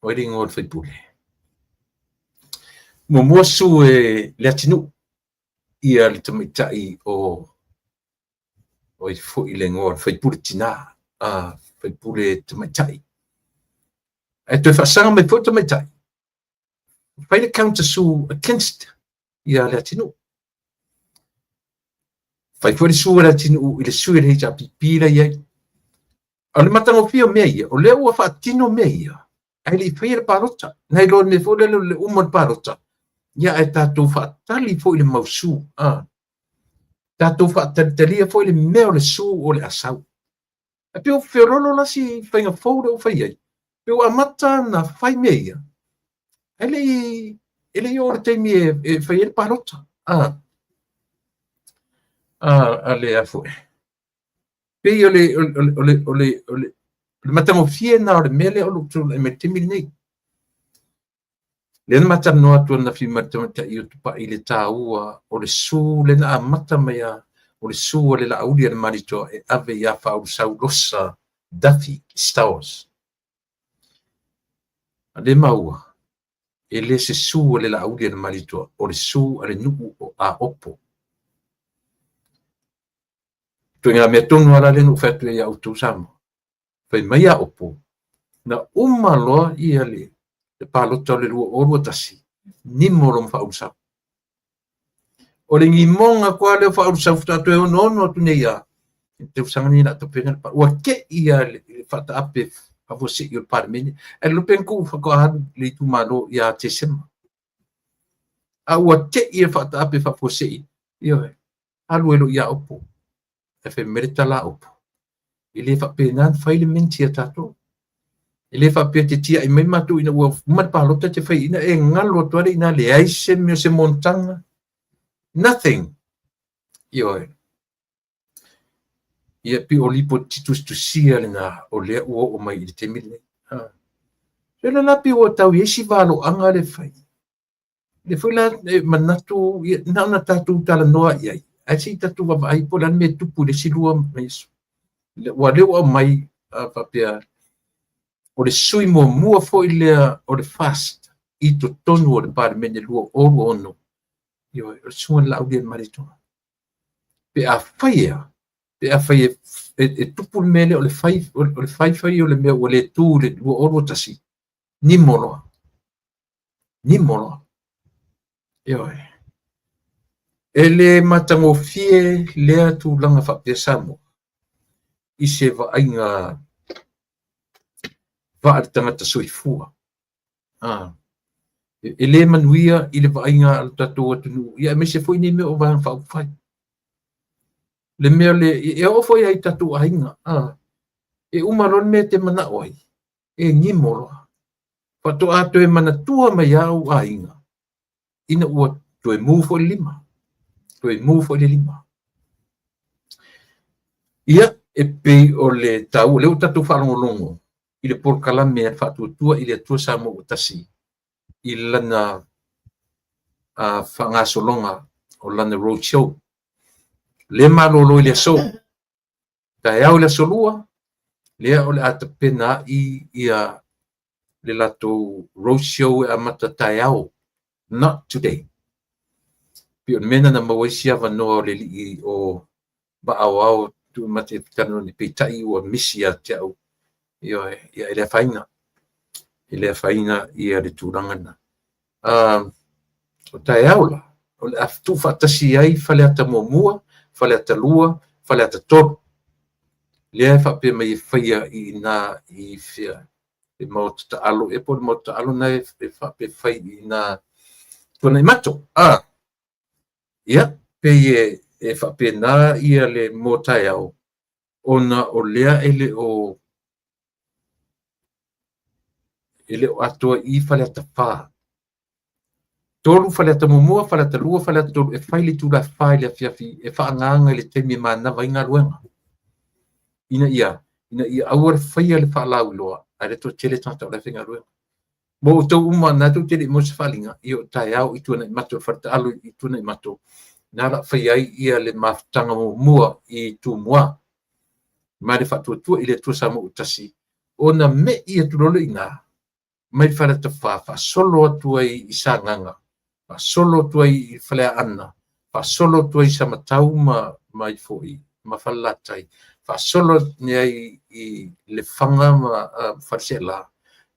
o ring o foi pule mua su e le atinu ia le tamitai o i foi le ngor foi pule tina foi pule tamitai e te fasanga me foi tamitai fai le counter su against ia le atinu fai foi su le atinu ile su le ja pipila ia o le matango fio meia o le ua faatino meia ai le fai le parota nei lo me foi le umon parota ia e tatou faatali foi le mausu tatou faatali foi le mea o le su o le asau e pio feololo lasi faiga fou le ufai ai pio amata na fai meia ele o le taimi e fai le parota ale afu pe ole matango fie na ole mele o lu me timi nei le mata no atu na fi mata i pa ile taua o le su le na mata mea o le su le la audi le marito e ave ia fa o saulosa dafi stars ade maua ele se su le la audi le marito o le su ale nuku o a opo tu nga me tonu ala le no fatu ia auto samo fai mai a opo na umalo ia le palota le lua o lua tasi ni molo fa usa o le ngi monga kwa le fa usa futa to no no tu neia te usanga ni na to pena pa o ke ia le fata ape fa você il parmeni e lo penku fa ko ha le tu malo ia te sema a o ke ia fata ape fa você io alu elo ia opo e fe merita la opo ile fa pena fa ile mentia tato ele fa pete tia i mai matu ina ua mat palota te fai ina e ngalo toare ina le aise me se montanga nothing io ia pi olipo titus tu sia le na o le o mai i te mile se la pi o tau yesi valo anga le fai la manatu na tatu tala noa ia ai si tatu va ai po lan me tupu le silua meso le o mai fa pia o le sui mua foi lea o le fast i to tonu o le parimene lua oru ono io o sua la audia marito pe a faia e tupu mele o le fai o le mea o le tu le lua oru tasi ni molo io ele matango fie lea tu langa fa pesamo i se va ainga va tangata soifua ele manuia i le vainga al tatu atu ia me se foi ni me o va fa fai le me le e o foi ai tatu ainga e umaron me te mana oi e ni moro fa to ato e mana tua mai au ainga ina o to e move for lima ia e pe o le tau le tatu fa longo i le porkalame e whatuatua i le atua sa mo utasi i lana whangasolonga o lana roadshow. Le malolo i le so. Ta eau le solua, lea o le atapena i ia le lato roadshow e amata ta eau. Not today. Pio mena na mawaisia vanoa o le li o ba au tu mate tano ni peitai o misia te au. Io ele faina ia le turanga o tai aula o le aftu fatasi ai fale ata momua fale ata lua fale ata toro le fa pe mai faia i na i fia e mota alo e por mota alo na e fa pe fai i na tona mato ia pe e fa pe na ia le mota au ona o lea ele o atua i fale ata wha. Tolu fale ata mumua, fale ata lua, fale ata tolu, e whaile tu la whaile a fiafi, e whaanganga le temi manawa inga luenga. Ina ia awar whaia le whaalau loa, a le to tele tata o le whinga luenga. Mo tau uma na tu tele mo se whalinga, i o tai au i tuana i mato, wharta alu i tuana i mato, nala fai ia le maftanga mua I tu mua ma le fatuatua I le tua sa mo utasi ona me ia tulolo ina mai fara te fa solo atu ai I sanganga fa solo atu ai I falea ana fa solo atu ai sa matau mai foi ma falatai fa solo nei I le fanga ma farsela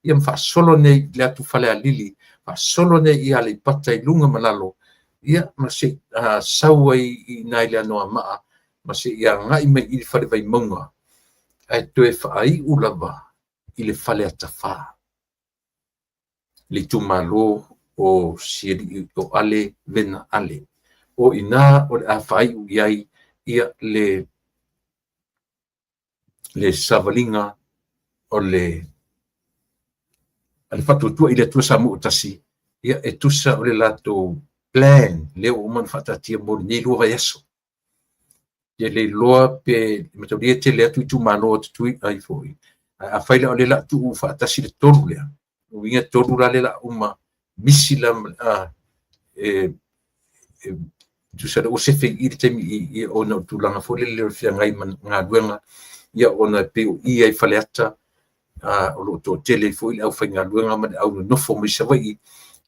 ia fa solo nei le atu falea lili fa solo nei ia le pata I lunga malalo ia masih sawai I nai le anoa maa masih ia ngai mai I fale vai maunga ai toe whaai ulava I le fale atafa le tumalo o siri o ale vena ale o ina o le a whaai uiai ia le savalinga o le fatutua I le tua samu utasi ia e tusa o le lato plan leo uman fatatia mo ni lua yaso ye le loa pe metodia te le tu malo tu ai foi a faila o le la tu fatasi le tolu le o inga tolu la le la uma misilam tu sa o se fe I te mi o no tu langa fo le fia ngai man nga duenga ia ona pe I ai faleata o lo to tele fo I au fainga duenga ma au no fo mi sa vai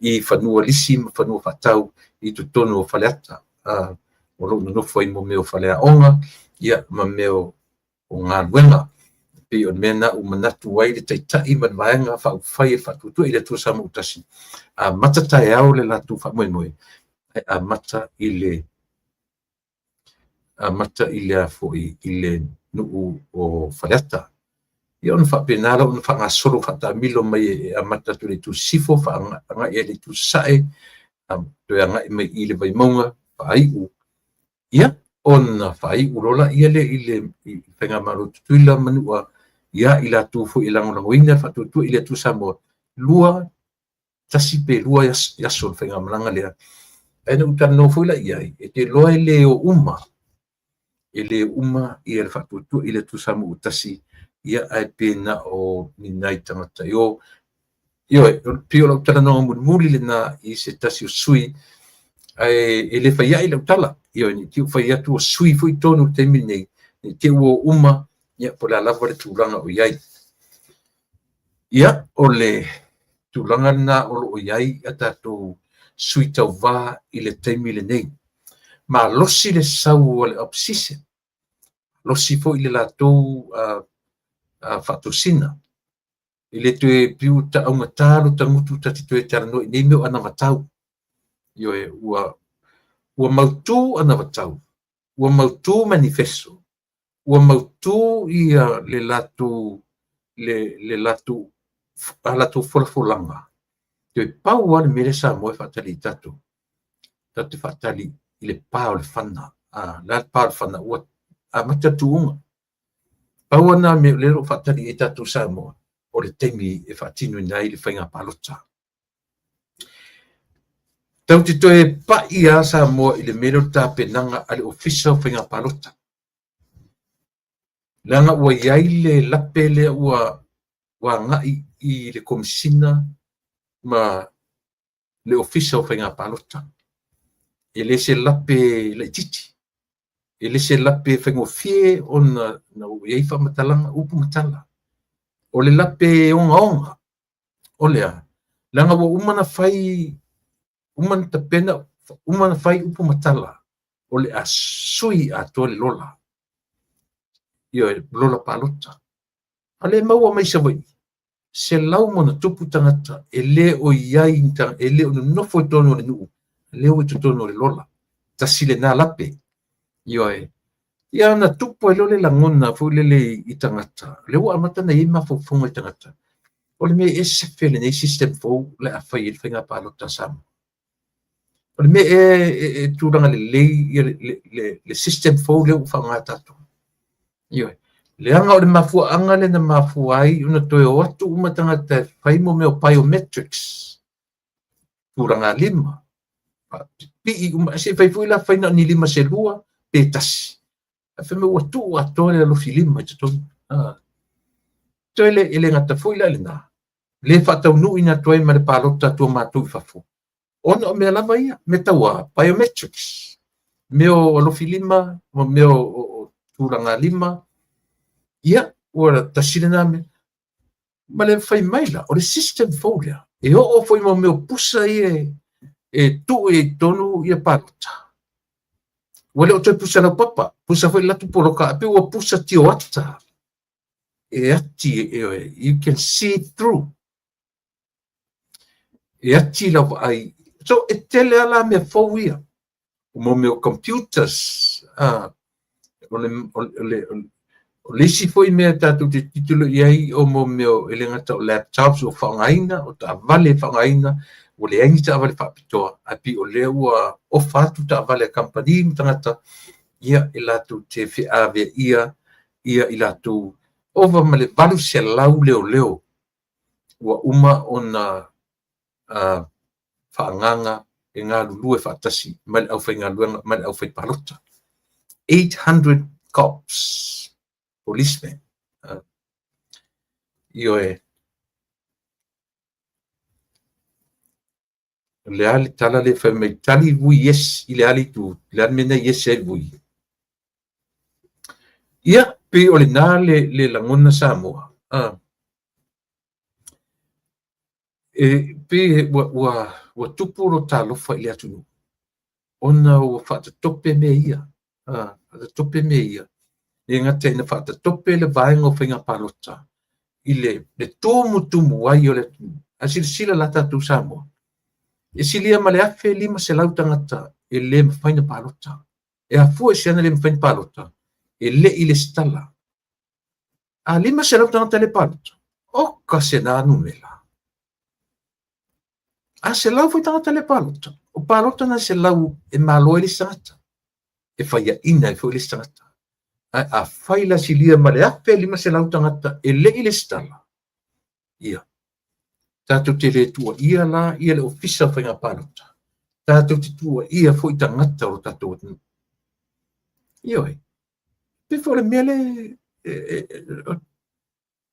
I fanua lisi ma fanua fatau I tu tono faleata o lo no fo I mo meo falea onga ia ma meo o ngā luenga pe o mena o manatu wai le taitai man vaenga fa fai fa tu I le tu samu utasi matata e au le latu fa moe moe mata I le fo I le nu o faleata ia on fa penala on fa ngasolo fa ta milo mai mata tu le tu sifo fa nga ia le tu sae to nga mai I le vai maunga fa ai u ia on fa ai urola ia le I fenga maru tuila manua ia I la tu fo I langoina fa tu I le tu samo lua tasipe lua ya sol fenga malanga le ena utan no fo la ia e te loa le o uma I le fa tu I le tu samo utasi ia ai pena o ni nai tangata yo pio la utala no muli le na I se tasi o sui ai ele fa ia I le utala ni tiu fa ia tu o sui foi tonu te mine ni te o uma ia po la lava le tulanga o iai ia o le tulanga na o iai ata to sui tau va I le taimi le nei ma losi le sau o le opsise losi fo I le latou fatosina I le tue piu ta aunga talo tangutu tati tue tala no nei meo ana matau io e ua mautu ana matau ua mautu manifesto ua mautu ia le latu latu folanga tue pau ana mele sa moe fatali tatu fatali I le pao le fana la pao le fana ua matatuunga pau ana me lero fatali e tatu sa moe o le temi e fatinu nai le fainga palota tau te toe pa ia sa moa I le mero tapenanga ale ofisa o fainga palota langa ua iai le lape le ua ngai I le komisina ma le ofisa o fainga palota e le se lape le titi e le se lape faingo fie ona na ua iai fa matalanga upu matala o le lape onga o lea langa ua umana fai umana tapena umana fai upu matala o le asui a tole lola io lola palota ale maua mai savai se lau mona tupu tangata ele o iai inta ele o nofo tono le nu le o tono le lola tasile na lape io ia na tupu e lole langona fo le I tangata le o amata na ima fo fonga tangata o le me ese fele nei system fo le afai il fenga palota sam o le me e turanga le system fo le o fanga tatu io le anga o le mafua anga le na mafua ai una toe o atu uma tangata fai mo meo biometrics turanga lima pi se fai fu la fai na ni lima se lua pe tasi fa me watu ato le lo filima to ele ele ngata fu la lena le fata nu ina toi ma le palota to ma tu fa fu ona me la vai me tawa biometrics meo alofi lima, ma meo o tūranga lima, ia, ora tasina name, ma le fai maila, o le system fōlea, e o foi ma meo pusa e tu e tonu ia palota. Wale o toi pusa la papa, pusa foi latu poloka, ape ua pusa tio ata, e ati, you can see through. E ati la ai, so e tele ala mea fōu ia, mo meo computers, o lesi foi mea tātou te titulo iai o mo meo ele ngata o laptops o whangaina, o ta vale whangaina, o le aingi ta vale whapitoa, api o lea ua o whatu ta vale company mtangata, ia e lātou te whiawea ia i lātou ova ma le valu se lau leo, ua uma o na whaanganga e ngā lulu e whaatasi, mai au whai ngā luanga, mai au whai palota. 800 cops, policemen. Io le ali tala le whai mai tali vui yes, i le ali tu, le ali mena yes e vui. Ia, pe o le nā le langona Samoa. Pe ua tupu ro talofa i le atunu. Ona ua whaatatope me ia. Whaatatope me ia. E ngata ina whaatatope le vaenga o whainga palota. I le tumu ai o le atunu. A sila lata tu Samoa. E silia ma le afe lima se lau tangata e le mawhaina palota. E hafua e siana le mawhaina palota. E le i le stala. A lima se lau tangata le palota. Oka se nā numela. A se lau foi tangata le palota. O palota na se lau e malo e le sangata. E whaia ina e foi le sangata. A whaila silia ma le afe lima se lau tangata e le i le stala. Ia. Tātou te le tua ia la, ia le ofisa whainga palota. Tātou te tua ia foi tangata o tātou atunu. Ioi. Pe fo le mea le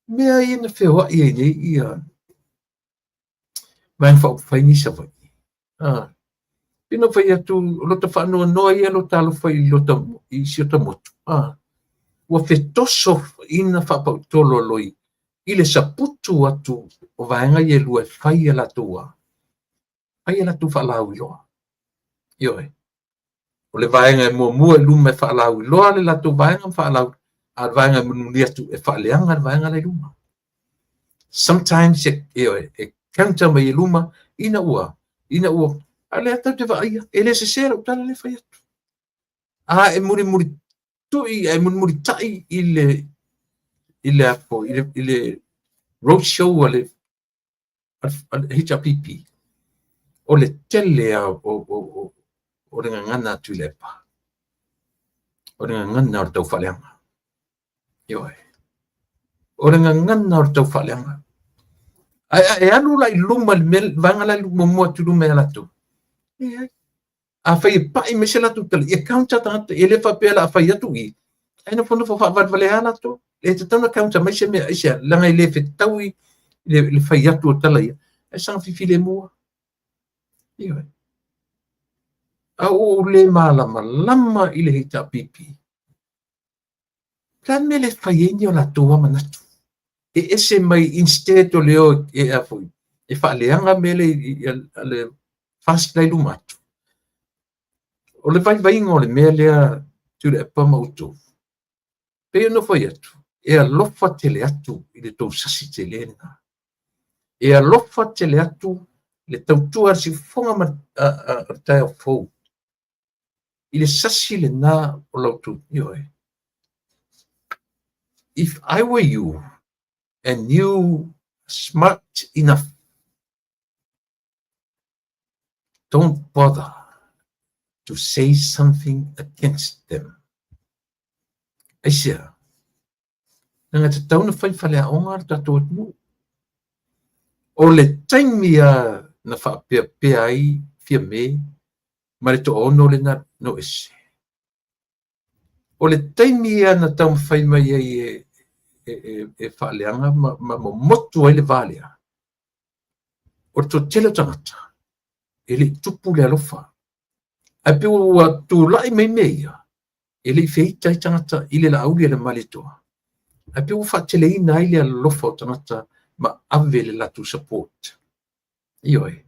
mea ina whewa ia nei ia mai whaini sa vai. Pino whai atu lota whanua noa ia lo talo whai lota i siota motu. Ua whetoso ina whapau tolo loi i le saputu atu o vaenga i e lua whai ala tua. Whai ala tu whalau i loa. Ioi. O le vaenga e mua luma e whaalau i loa le latu vaenga whaalau a vaenga mununi atu e whaaleanga le vaenga le luma. Sometimes e counter mai e luma ina ua a le atau te vaia e le sesera utala le whai atu. E muri tui e muri tai i le apo i le roadshow ale HRPP o le tele o ringa ngana tu lepa. O ringa ngana o tau whaleanga. Ioi. O ringa ngana o tau whaleanga. E anu lai luma vanga lai luma mua tu lume ala tu. A whai pai me se la tu tala. E kaunta tangata. E le whapela a whai atu i. Aina pono whawavale ala tu. E te tana kaunta mai se mea aisia. Langa i le whetaui le whai atu o tala ia. E sanga whiwhile mua. Ioi. A o le lama i le hita pipi. Plan me le whaieni o la tua manatu. E ese mai instead o leo e a foi. E whaaleanga me le fast lai lumatu. O le vai ngole me lea tu le pa mautu. Pe no foi atu. E a lofa tele atu i le tau sasi te lena. E a lofa tele atu le tau tua si fonga ma tai o fou. I le sasi le nā o lautu ioi. If I were you and you smart enough, don't bother to say something against them. Aisia. Nanga te tauna whai whalea onga tato atmu. O le taimia na whapea ai fia me, ma le to ono le na no ese. O le taimia na tauma whai mai ai e whaaleanga ma motu ai le valea. O to tele tangata. E le tupu le alofa. a pe ua tula'i mai meia e le'i feita i tagata i le la'auli a le malitoa a pe ua fa'ateleina ai le alolofa o tagata ma ave le latu support io e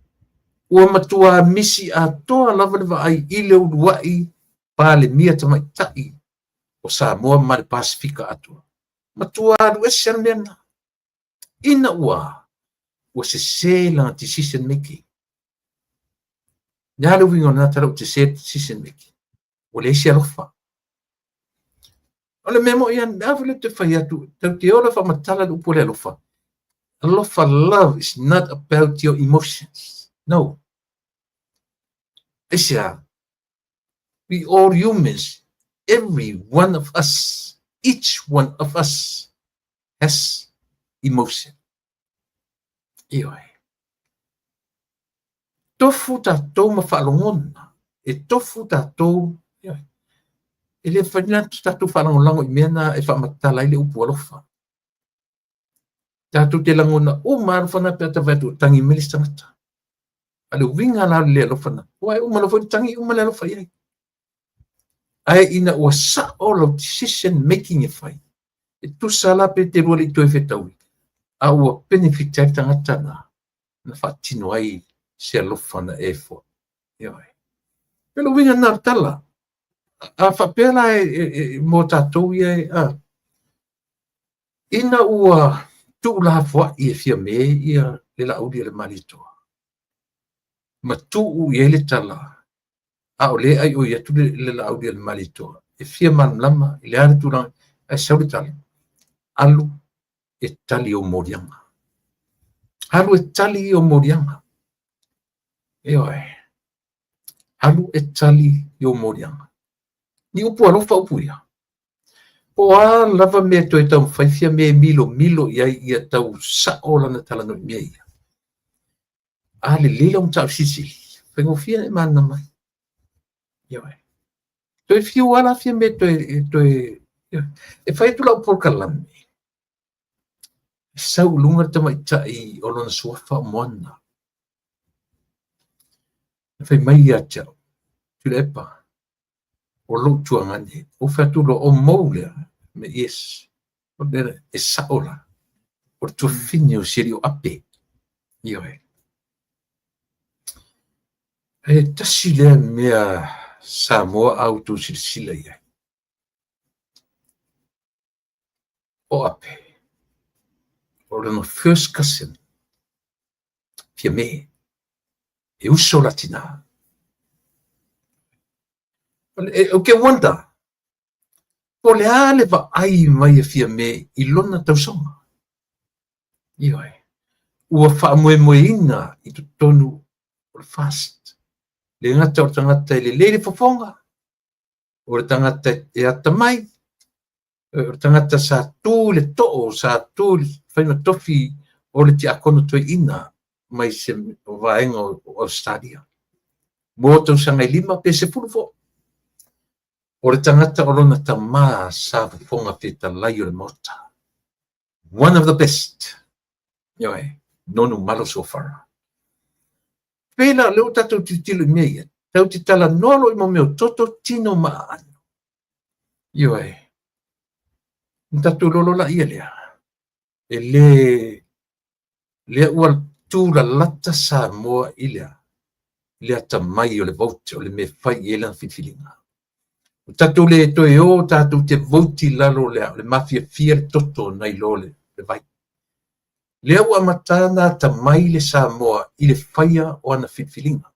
ua matua misi atoa lava le va'ai i le ulua'i palemia tamaita'i o Samoa ma le Pasifika atua matua alu ese ana meana ina ua sesē laga decision making ia le uiga ona talau sesē decision making o le isi alofa o le mea mo ia ave le te fai atu tau te ola fa'amatala le upu le alofa alofa love is not about your emotions no isia we all humans every one of us each one of us has emotion io ai tofu tatou ma fa'alogona e tofu tatou io ai e le faina tatou fa'alagolago i mea na e fa'amatala ai le upu alofa tatou te lagona uma alofa na pe atavai atu tangi me le tagata a le uiga la le alofa na ua e uma alofa i tangi uma le alofa iai ae ina ua sa'o lau decision making e fai e tusa la pe te lua le itoe fetaui a ua benefit ai tagata na fa'atino ai se alofa na e fo io ai pe le uiga na tala a fa'apea la mo tatou ia ina ua tu'ulafoa'i e fia me ia le la'auli a le malitoa ma tu'u i ai le tala a o lē ai oi atu le la'auli a le malitoa e fia malamala i le a le tulaga ae sau le tala alu e tali o moliaga alu e tali o moliaga io ai alu e tali o moliaga ni upu alofa upu ia po a lava mea toe tau faifia me milo iai ia tau sa'o lana talano'i mea ia a le lila um ta'usisi faigofia e mana mai io ai toe fiu ala fia me toe e fai tu lau polkalame sau lunga tamaita'i o lona suafa o moana e fai mai ia tau tule epa o lo tuangane o fatu lo o moule me yes o dere e saola o tu fini o siri o ape io e tasi le mea Samoa auto silsila ia o ape o lona first cousin fia me e uso latina o ke wanda o le a le va'ai mai e fia me i lona tausaga io ai ua fa'amoemoeina i totonu o le fast le gata o le tagata e lelei le fofoga o le tagata e ata mai o le tagata sa tū le to'o sa tū le faimatofi o le ti'akono toe'ina mai se vaega o Australia mo tausaga i 5 pe 10 fo'o o le tagata o lona tamā sa fofoga fetalai o le mota one of the best io ai nonu malo so far pela leo tatou titilo i mea ia tau te tala nolo i mo meo toto tino ma'ano io ai tatou lolo la ia lea e lea ua tūlalata Samoa i lea tamai o le vote o le me fai i lana filifiliga o tatou le toe o tatou te voti lalo le mafiafia le toto nai lo le vai lea ua matana tamai le Samoa i le faia o ana filifiliga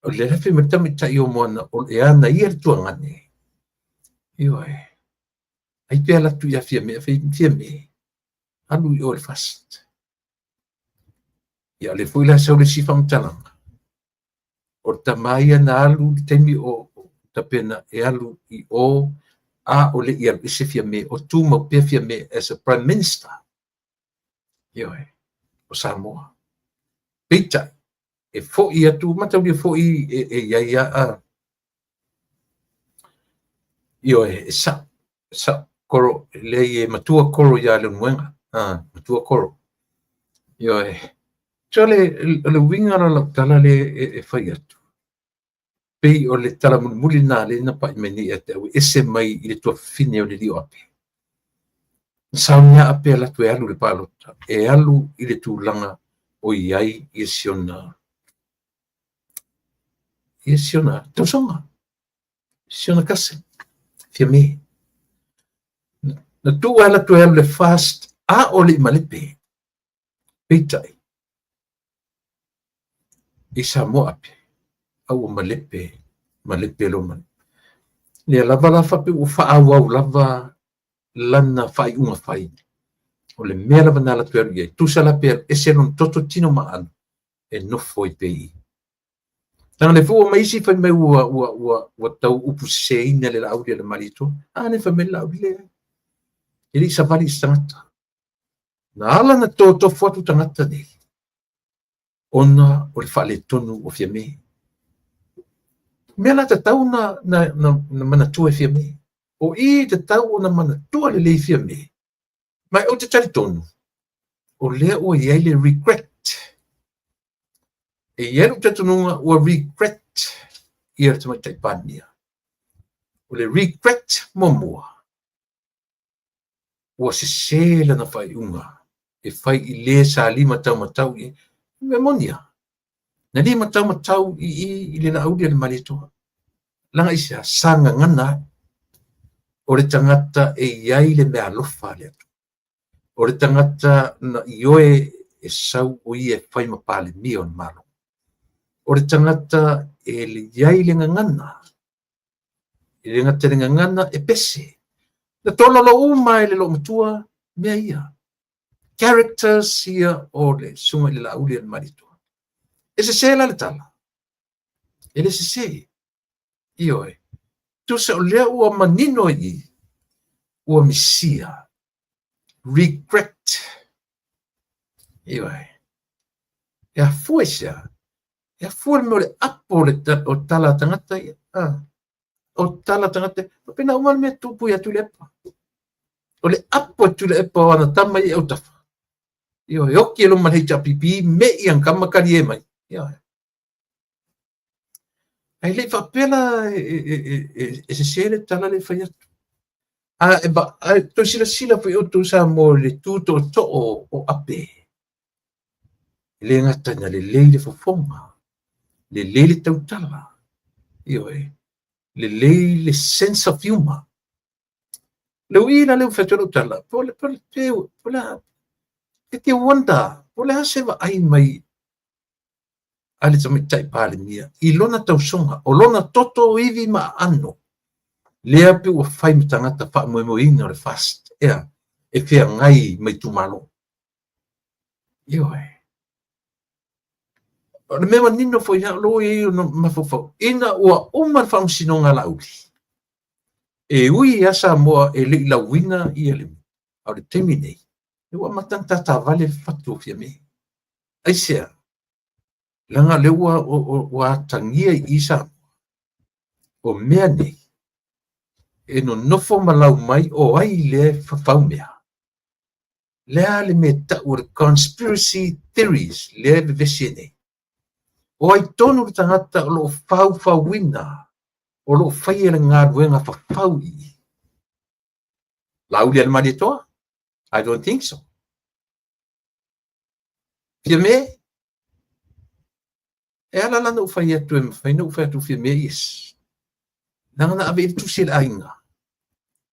o le lefe me tamita'i o moana o e ana ia le tuagane io ai ai pea latu ia fia me alu i o le fast ia le foi la sau le sifa matalaga o tamai ana alu le taimi o tapena e alu i o a o le ia ise fia me o tu mau pea fia me as a prime minister io ai o Samoa peita e fo'i atu mataulia fo'i e iaia a io e sa koro le matua koro ia le muenga matua koro io e tole le winga la tala le e fai atu pei o le tala muli nā le na pa imeni e te au ese mai i le tua fine o le lio ape. Saunia ape ala tu e alu le palota, e alu i le tūlanga o iai i siona. I siona, tausonga. Siona kase, fia me. Na tu ala tu e alu le fast, a o le imalepe. Peitai. I sa mo ape. Au malepe lo man. Nia lava lafa pe u faa wau lava lana fai unga fai. O le mea lava nala tueru iai. Tusa la pe ese non toto tino maanu. E no foi pei. Tanga le fua maisi fai mai ua tau upu seina le lauri le marito. Ne fai mai lauri le. Ili sa vali tangata. Na ala na toto fuatu tangata nei. Ona o le faa le tonu o fia mei. Mea la te tau na manatua e fia me. O i te tau na manatua le lei fia me. Mai o te tari tonu. O lea o iai le regret. E iai te tonunga o regret. Ia te mai taipania. O le regret momua. O se sela na fai unga. E fai i le sa lima tau matau i. Memonia. Na lima tau matau i le laudi le malitoa. Langa isa sanga ngana. O le tangata e iai le mea lofa le atu. O le tangata na ioe e sau o i e whai mapale mion malo. O le tangata e le iai le ngangana. E le ngata le ngangana e pese. Na tola lo umai le lo matua mea ia. Characters ia o le sunga le laudi le malitoa. E se sela le tala. E le se se. Ioe. Tu se o lea ua manino i. Ua misia. Regret. Ioe. E a fua sia. E a fua me o le apo o tala tangata ia. O tala tangata. Pena uman mea tupu ia tu le epa. O le apo tu le epa wana tama i au tafa. Ioe. Oki e lo man heita pipi me i ang kamakari e mai. Ioe. Ai le whapela e se sere tala le whai atu. To sila fai o tu sa mo le tuto to o ape. Le ngata na le leile fofonga. Le leile tautala. Ioe. Le leile sense of humor. Le uina le ufetolo tala. Pole te wanda. Pole haseva ai mai. Ale tami tai pale mia. I lona tausonga. O lona toto iwi ma ano. Lea pe ua whai mi tangata wha mo ina le fast. Ea. E whea ngai mai tumalo. Ioe. O le mea nino fo ia lo e no mafofau. Ina ua uman wha msinonga la uli. E ui asa moa e le ila wina i ele. Au le temi nei. E ua matanta ta vale fatu fia me. Aisea. Langa le ua tangia i isa. O mea nei. E no nofo malau mai o ai le whawhau mea. Lea le me tau le conspiracy theories le vevesi nei. O ai tonu le tangata o lo whau wina. O lo whai ele ngā ruenga whawhau i. Lauli al mani toa? I don't think so. Fia me? E ala lana u whai atu e mwhai na u whai atu fia me is. Nanga na ave i tu sila ainga.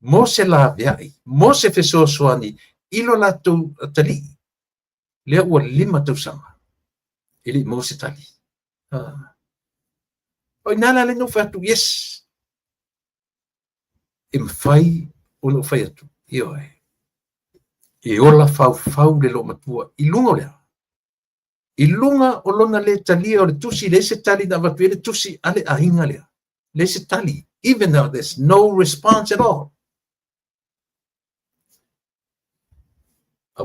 Mo se la viai, mo se feso soani, ilo la tu tali. Lea ua lima tau sanga. Ili mo se tali. Oi nala le no fatu, yes. E mwhai o no whai atu. Ioe. E ola fau le lo matua. I lunga lea. I lunga o lona le tali o le tusi, le se tali na watu le tusi ale ahinga lea. Le se tali. Even though there's no response at all.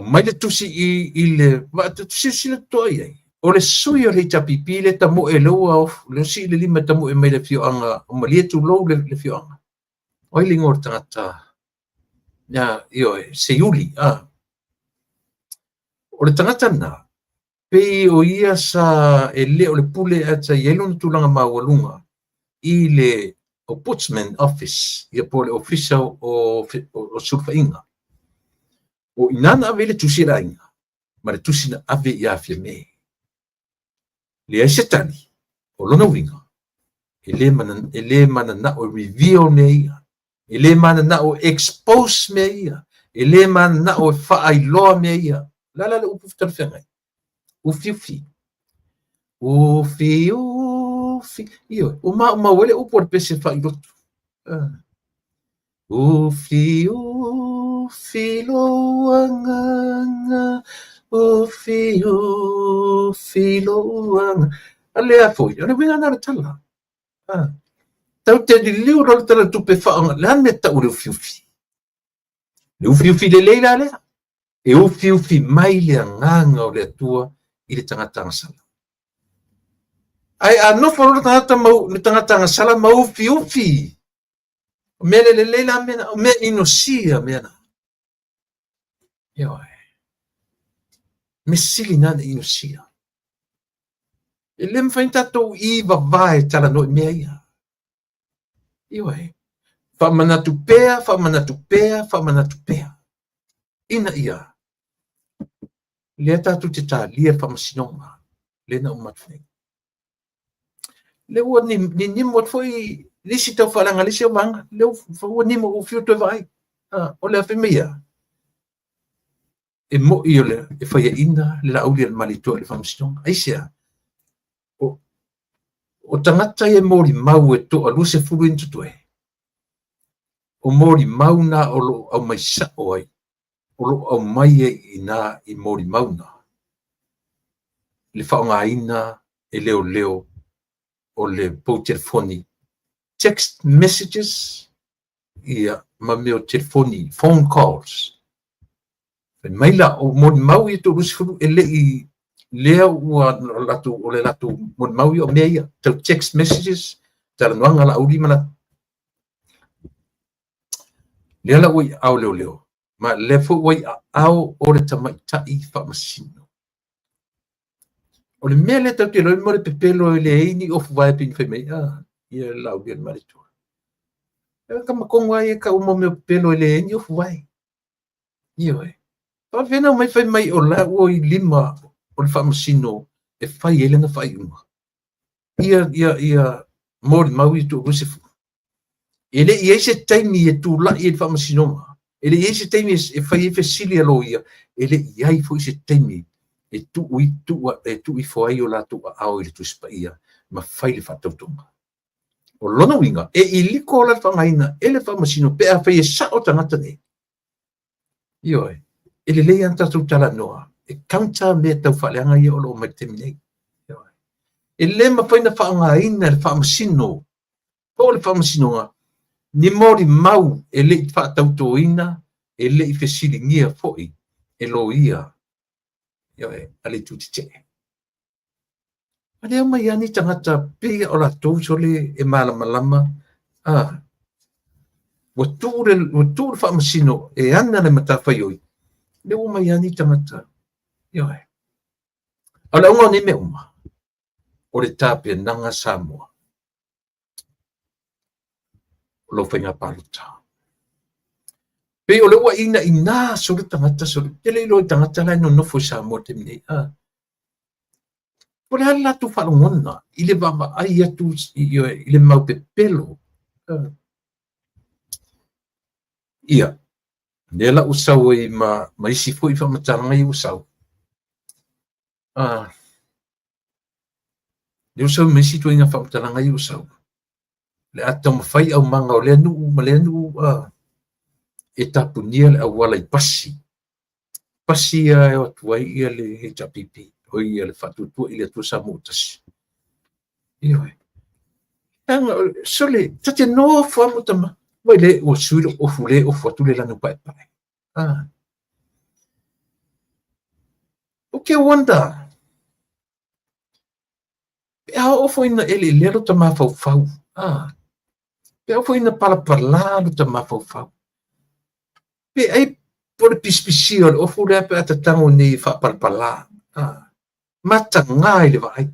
Mai le tusi i le tusi sila toa iai. O le sui o le tapipi le tamo e loa of, le si le lima tamo e mai le fioanga, o malia tu lou le fioanga. O i lingor tangata, ya, ioe, se yuli, O le tangata na, pe o ia sa e le o le pule ata yelo na tulanga mawalunga, i le Ombudsman Office, ia po le official o sulfainga. O inana ave le tusirainga, ma le tusina ave ia fia me. Le aise tali, o lona winga, ele mana na o reveal me ia, ele mana na o expose me ia, ele mana na o whaailoa me ia. La le upu fitarwhengai. Ufi. Iyo, uma wele upu ar pese whailotu. Ufi loanga, ufi loanga. Alea foi, ane winga nara tala. Tau te liu rol tala tupe whaanga, lehan me tau le ufi. Le ufi le leila lea. E ufi mai le nganga o le atua i le tangata sala. Ai anofo lo tangata sala ma ufi. Mele le leila mena, me inosia mena. Yo. Me sili nana inosia. E lem fain tatou I vavae tala no mea ia. Yo. Fa manatu pea. Ina ia. Le tatu te tā lia whamasinonga, le na umatwheng. Le ua ni nimot foi, lisi tau whalanga lisi o wanga, le ua nimo o fiu toi vai, o le awhimia. E mo I o le, e whaia ina, le la auli al malitoa le whamasinonga. Aisia, o tangata e mori mau e toa luse furu intu toe. O mori mau na o lo au mai sa oai. O lo au mai e ina I mori mauna. Le whaonga ina e leo o le pou telefoni. Text messages ia ma meo telefoni, phone calls. Maila o mori mau I to rusifuru e I lea ua o le latu mori mau I o mea ia. Tau text messages, tala nuanga la auri mana. Lea la ui au leo. Ma le fu wai au o le tamaitai whamasino. O le mea le tau te loi mo le pepelo le eini o fuwai pini whai mei, ia lau bian maritua. E ka makonga e ka umo meo pepelo le eini o fuwai. Ia e. Pa vena o mai whai mai o la o I lima o le whamasino e whai ele na whai uma. Ia mori maui tu rusifu. Ele I eise taimi e tu la I e whamasinonga. Ele ese taimi e fai e fesili alo ia. Ele iai foi ese taimi e tu I foai o la tu au I le tu spaia. Ma fai le whatautonga. O lona winga, e I liko la whangaina, ele whamasino, pe a fai e sa o tangata ne. Ioi, ele lei anta tu tala noa. E kaunta me tau whaleanga ia o lo mai temi nei. E le ma fai na whangaina le whamasino. Po le whamasinoa. Ni mori mau e le I whaatautoina, e le I fesilingia foi, e lo ia. Ia ale tuti te. Alea mai ani tangata pia o la tau sole e malama. Wa tūre whamasino e ana le matawhai oi. Le o mai ani tangata. Ia. Ala unga ni me uma. O le tāpia nanga Samoa. Lo whainga paruta. Pe o le ua ina so le tangata so le tele lo tangata lai no nofo Samoa te mine. Po le ala tu whalongona, I le vama ai atu I le mau pepelo. Ia. Le la usau I ma isi fo I whamataranga I usau. Le usau ma isi tuinga whamataranga I usau. Le ata mawhai au manga o le anu e tapunia le awala I pasi. Pasi e o tuai ia le he tapipi. O ia le whatutua I le atua Samoa tasi. Ioi. Sole, tate no whamutama. Wai le o suilo o fule o whatule lanu pai pai. Okay, wanda. Pe hao ofo ina ele lero ta mawhau. Pe ofo ina palapala ta mawhau. Pe ai por pispisi o ofo le pe atatango ni whapalapala. Mata ngai le vai.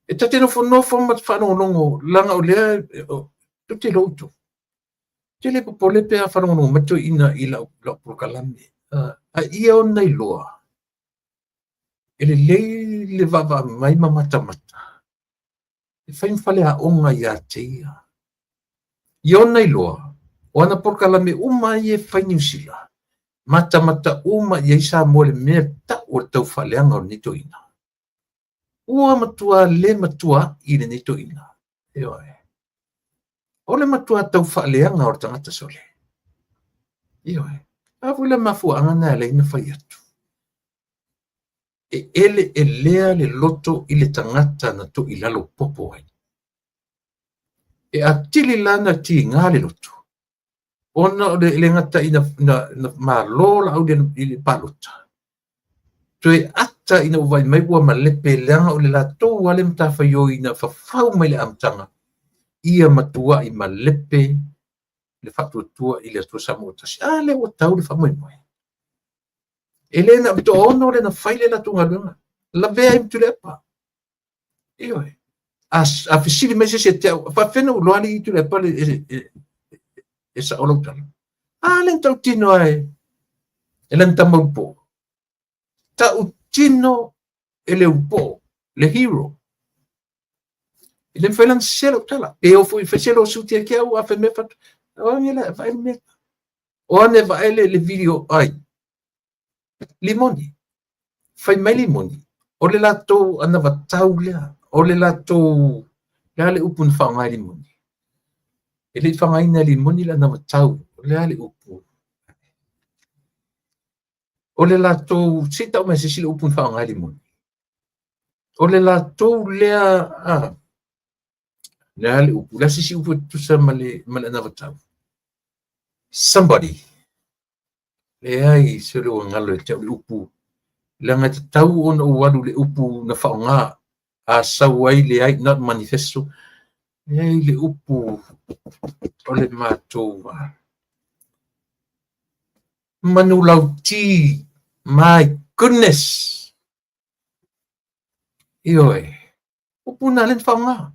E tate no ma whanongongo langa o lea tu te loto. Te le popole pe a whanongongo mato ina I la prokalame. A ia o nei loa. Ele le vava mai mata. E whain whale a onga ia te ia. Ia nei loa. O ana prokalame uma I e whain New Zealand. Mata uma ia isa mo le mea ta o tau whaleanga o nito ina. Ua matua le matua I le nito ina. Eoe. O le matua tau whaaleanga o tangata sole. Eoe. A wile mafuanga na le ina whai atu. E ele e lea le loto I le tangata na to I lalo popo ai. E atili lana ti ngā le loto. Ona o le ngata ina malola au le palota. Toe ata ina uwai mai ua malepe leanga o le lato wale mtawhaio ina whawhau mai le amtanga. Ia matua I malepe le whatuatua I le atua samo o tasi. Le o tau le whamoimoe. Ele na bito ono le na whaile la tunga lunga. La vea imtu le pa. Ioi. A fisili mai se te au. Whawhena u loani I tu le pa e sa olo tala. Le tau tino ai. Ele ntamau po. Tau tino ele upo. Le hero. Ele whailan selo tala. E o fui whaiselo sutia kia u a whaime fatu. O ngela vai me. O ane vai le video ai. Limoni. Fai mai limoni. O le lato ana vatau lea. O le lato lea le upu na whaongai limoni. E le whaongai na limoni la na vatau. Lea le upu. O le lato sita o mese sila upu na whaongai limoni. O le lato lea lea le upu. Lea sisi upu tusa male na vatau. Somebody. Lea I sere o ngalo e tau le upu. Langa te tau ona uwalu le upu na whaonga. A sawai le ai not manifesto. Lea I le upu. O le mātou. Manu lau ti. My goodness. Ioi. Upu na len whaonga.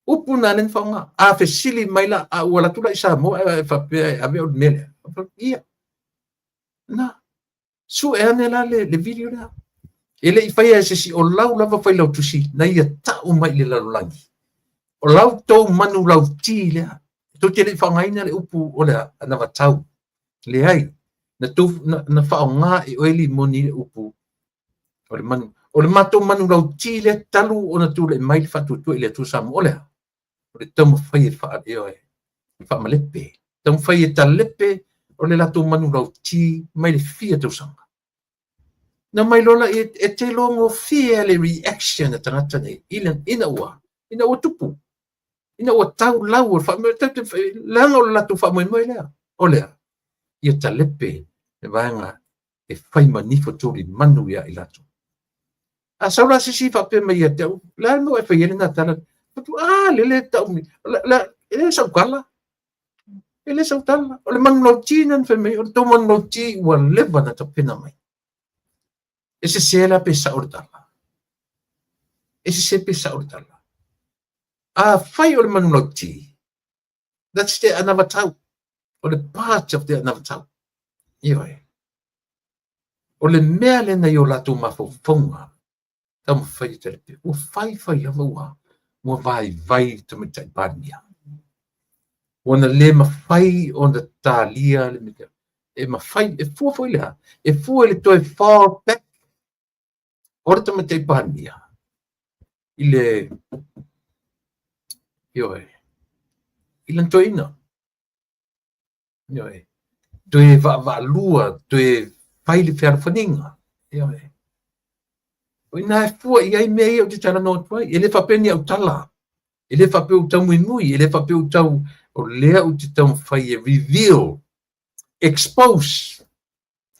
Upu na len whaonga. A fesili maila a uala tula isa mo. A whapea a mea o mele. Ia. Na. Su e ane la le video la. Ele I whaia se si o lau lava whai lau tusi. Na ia tau mai le lalulangi. O lau tau manu lau ti lea. Tau te le whangaina le upu o lea anawa tau. Le ai. Na whaonga e oeli moni le upu. O le manu. O le mato manu lau ti lea talu o na tu le mai le whatu tu le tu samu o lea. O le tamu whai e wha e oe. Wha malepe. Tamu whai e ta lepe. O le lato manu lau ti mai le fia tau sanga. Na mai lola e te longo fia le reaction a tangata nei. Ina ua tupu. Ina ua tau lau. Langa o le lato wha moe lea. O lea. Ia ta lepe. E vaenga. E whai manifo tori manu ia I lato. A saura sisi wha pe mai a tau. La no e whai na tala. Lele tau mi. Ele sau kala. Ele sau tala. O le manu lau ti nan whai mai. O le tau manu lau ti ua lewa na ta pena mai. E se sela pe sa ordala. E se pe sa ordala. A whai o le manu lau ti. That's the another tau. O le part of the another tau. Ioi. O le mea le na I o lato mawhawhaunga. Tamu whai te lepe. O whai lava ua. Mua vai te me tai pānia. O na le mawhai o na tālia le me te. E mawhai, e fua fwoi lea. E fua le toi far back. Ora te me tai pānia. I le. Ioi. I le ntoina. Ioi. Toe va lua. Toe whai le whiarwhaninga. Ioi. O ina e fua I ai mei o te tala no tuai. E le whapeni au tala. E le whape o tau mui. E le whape o tau o lea o te tau whai e reveal. Expose.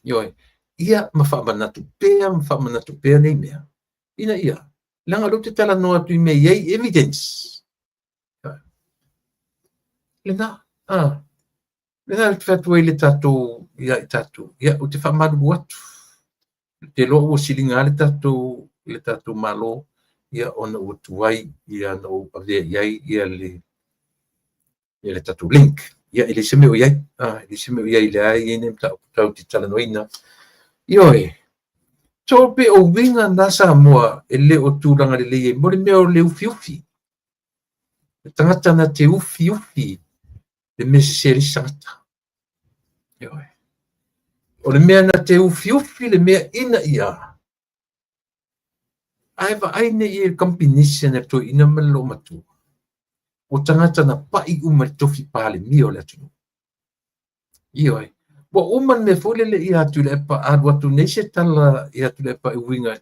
Ioi. Ia ma whamanatu pēa nei mea. Ina ia. Langa lo te tala no atu I mei ei evidence. Lena. Lena te whatua I le tatou. Ia I tatou. Ia o te whamaru atu. Te lo o silinga le tatou malo ia ona utuai ia no ave iai ia le tatu link ia ile se me iai ile se me iai le ai ne tau ti tala noina ioe so pe o winga na Samoa e le o tūranga le leie mo le mea o le ufi tangata na te ufi le mese seri sangata ioe o le mea na te ufi le mea ina ia ai va ai ne i compinisi na to ina malo matu o tangata na pai uma tofi pale mio le atu ioe bo uma me fole le ia tu le pa a watu ne se tala ia tu le pa winga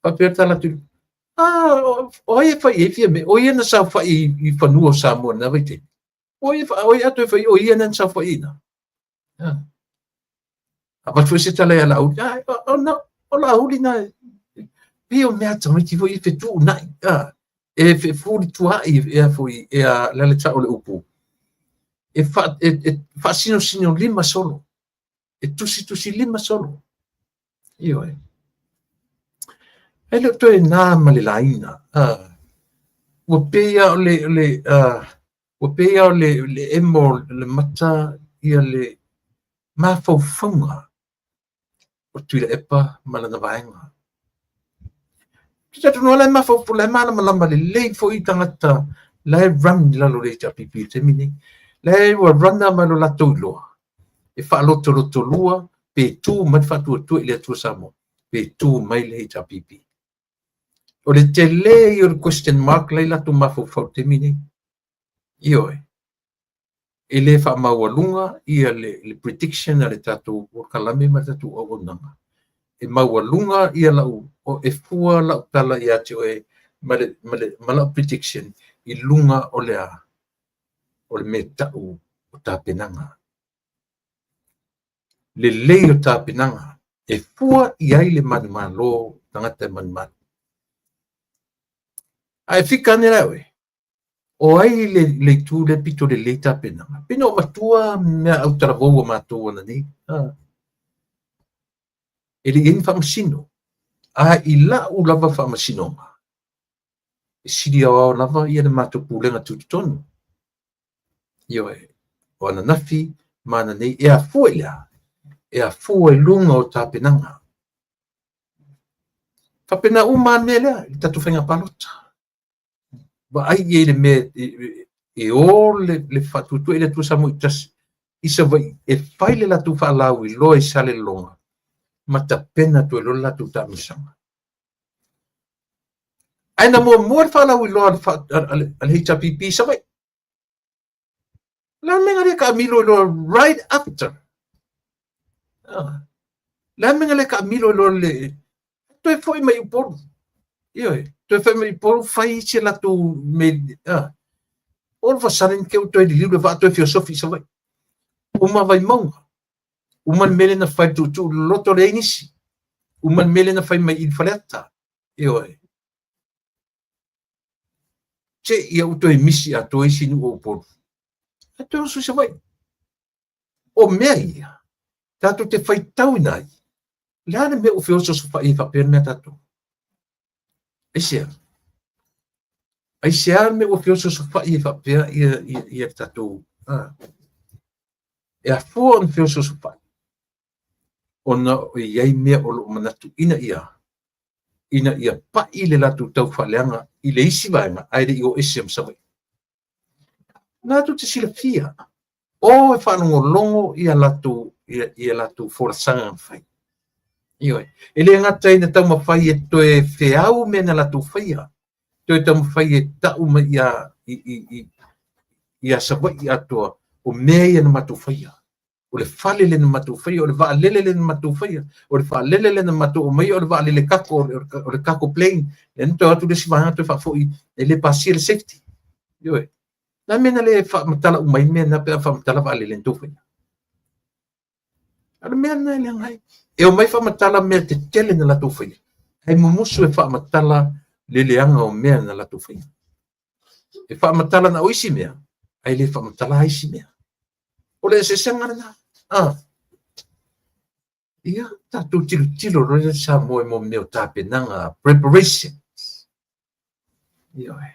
pa per tala tu o ia fa e fia me o ia na sa fa i fa nuo sa mo na vete o ia atu fa o ia na sa fa ina apa tu se tala ia la o na o la uli na pio me ata me ti vo i fe tu na e fe fuli tu ai e foi e la le ta o le upu e fa sino lima solo e tusi lima solo io e lo to e na ma le laina o peia o le emo le mata ia le mafaufunga o tuile epa malana vaenga kita tunu le mafaufu le mana malama le fo i tangata le run la lo le ta pipi te mini le wa run na malo la tolo e fa lo lua pe tu man fa tu le tu samo pe tu mai le ta pipi o le tele your question mark le la tu mafaufu te mini io e le fa mawalunga ia le prediction ale tatu o kalame ma tatu o nanga e mawalunga ia la o e fua la tala ia te e mala prediction i lunga o le metau o tapenanga le lei o tapenanga e fua ia le manmalo tangata manman ai fika ne lawe o ai le tu le pito le le tapenanga pino matua me au travo matua na ni ele in famasino i la u lava famasinonga e sidi o lava ia le mato pulenga tutonu io o na nafi mana nei e a fuela e a fua lunga o tapenanga fapena uma mele tatu fenga palota ba ai ele me e o le fatu tu ele tu samu tas isa vai e faile la tu fa lawi lo e sale longa mata pena tu lo la tu tamisanga aina mo fa lawi lo al HPP sabai la menga le Camilo lo right after la menga le Camilo lo le tu foi mai por io tu foi mai por fai se la tu me all of a sudden que eu tô de livro va tu filosofia sabai uma vai mão uma mele na fai tu loto le inisi uma mele na fai mai il faletta io che ia uto e misi a to isi no por ato so se vai o meia tato te fai tau nai la me o fio so fai fa per me tato ai se me o fio so fai fa per ia tato e a fu on fio so fai ona o iai me o lo manatu ina ia pa ile la tu tau faleanga ile isi vaenga aire i o SM sabai na tu te sila fia o e whanongo longo ia latu forasanga fai io ele ngata ina tau mawhai e toe whiau me na latu whaia toe tau mawhai e tau ma ia sabai atua o mea ia na matu whaia o le fale le na matu whaia o le waa lele le na matu whaia o le waa lele le na matu o mai o le waa lele kako o le kako plane e nito atu le siwanga toe whafoi e le pasi le safety io na mena le whamatala umai mena pe whamatala waa lele nto whaia ala mena le ngai e o mai whamatala mea te tele na latu whaia hei mumusu e whamatala le leanga o mea na latu whaia e whamatala na oisi mea ai le whamatala haisi mea o le se sanga na ia tatu tilo roi sa mo meo tapenanga preparation Ia e.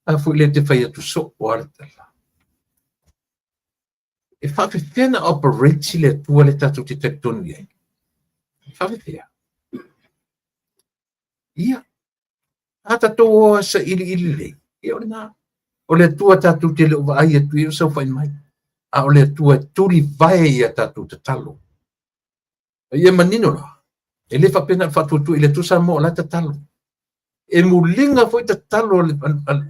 A fu le te fai atu so o ala tala. E whawhiwhena operate le tua le tatu te tektoni ai. Whawhiwhea. Ia. Ata tō o sa ili le. Ia o le nā. O le tua tatu te le uwa ai atu i o sau whai mai. A o le tua turi vai ia tatu te talo. Ia manino la. E le whapena whatutu i le tusa mo la te talo. E mulinga foi te talo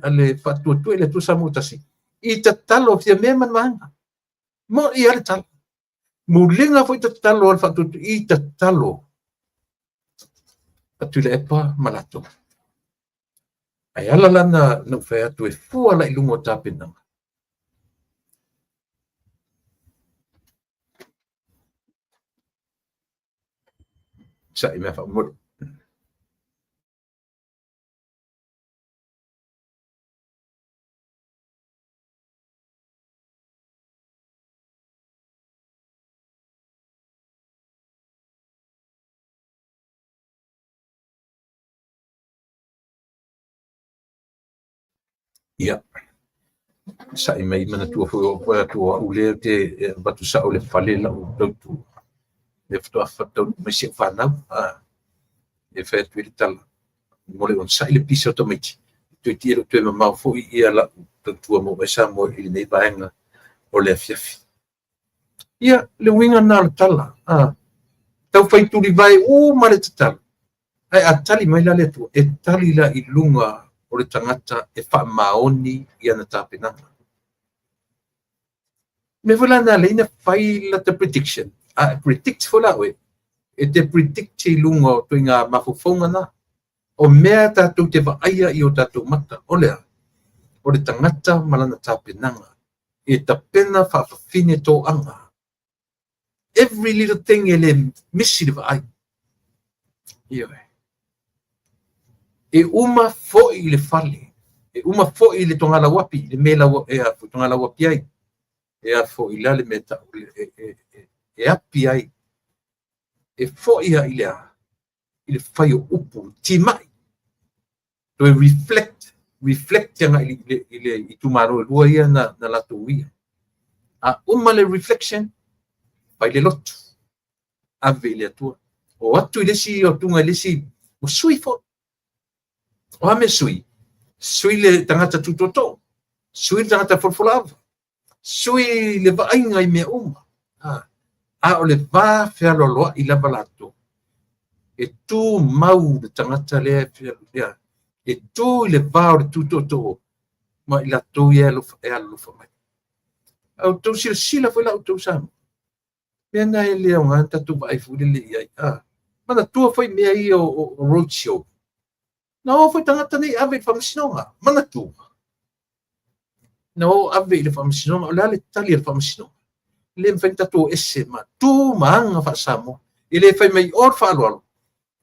ale whatutu i le tusa mo tasi. I te talo fia mea manwanga. Mo i ale talo. Mulinga foi te talo al whatutu i te talo. Atu le epa malato. Ai ala lana no whai atu e fua la i lungo tāpenanga. Sa i mea whamuru. Ia. Sa i mai mana tua fui o tua ule te batu sa o le whale la o tautu. Le whatua whatau mai se whanau. E whai atu ili tala. Mole on sa i le pisa o tamaiti. Tui tira tue ma mau fui ia la tautua mo mai sa mo ili nei vaenga o le afiafi. Ia, le winga nā le tala. Tau whai turi vai ma le te tala. Ai a tali mai la le tua. E tali la i lunga o le tangata e wha maoni i ana tāpenanga. Me wala na leina whai la te prediction. Predict wala oe. E te predict te lunga o tui ngā mafufonga na. O mea tātou te whaia i o tātou mata. O lea, o le tangata malana tāpenanga. E ta pena whawhine tō anga. Every little thing e le misi le whaai. Ioe. E uma foi le fale. E uma foi le tongala wapi. Le mela e a tongala wapi ai. E a foi la le meta. E api ai. E foi a ilea. Ile fai o upu. Ti mai. To reflect yanga ile i tumaro lua ia na lato ia. A uma le reflection. Pai le lotu. Ave ile atua. O atu ile si o tunga ile si. O sui fo. O ame sui. Sui le tangata tutoto. Sui le tangata forfolava. Sui le vainga i mea uma. A o le va fea loloa i lava lato. E tu mau le tangata lea fea lea. E tu le va o le tutoto. Ma i lato e alufa mai. Au tau sila foi la au tau sama. Mea na e lea o nganta tu vai furi le iai. Mana tua foi mea i o roadshow. No, foi tangata nei ave whamasinonga. Mana tu. No, ave le whamasinonga. O lea le tali le whamasinonga. Le mwhainta tō ese ma. Tu maanga whaasamo. I le whai mai or whaalualo.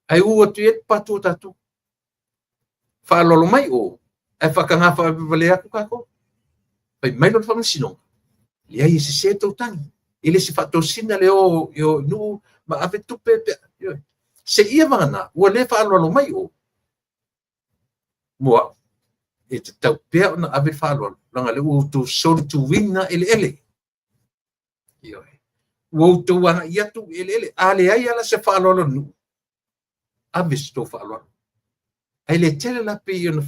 Ai ua tu et patu tatu. Whaalolo mai o. Ai whakangawha vale aku kako. Whai mai lo whamasinonga. Le ai se se tau tangi. I le se whatosina le o nu ma ave tupe. Se ia vana. Ua le whaalolo mai o. Mua, e te tau pēr na ave whālua, langa le uoto sol tu wina ele. Ioi. Uoto wanga iatu ele. Ale ai ala se whālua nu. Ave sto whālua. Ai le tele la pe na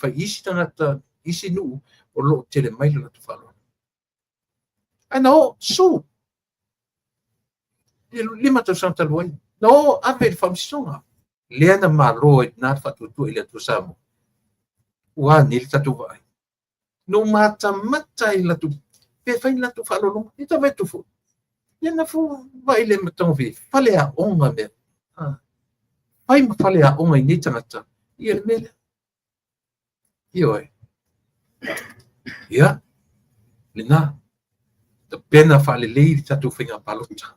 whai isi tangata, isi nu, o lo tele maila na tu whālua. Ai no, su. Lima tau santa luai. No, ave le whamsonga. Lea na maro e nā whatutu i le atu samo. Ua ni le tatu vai. No mata i latu. Pe whai latu whalolonga. Ni ta vetu fu. Ia na fu vai le matong vi. Whale a onga mea. Whai ma whale a onga i ni tangata. Ia le mele. Ioi. Ia. Le nā. Ta pena whale lei tatu whinga palota.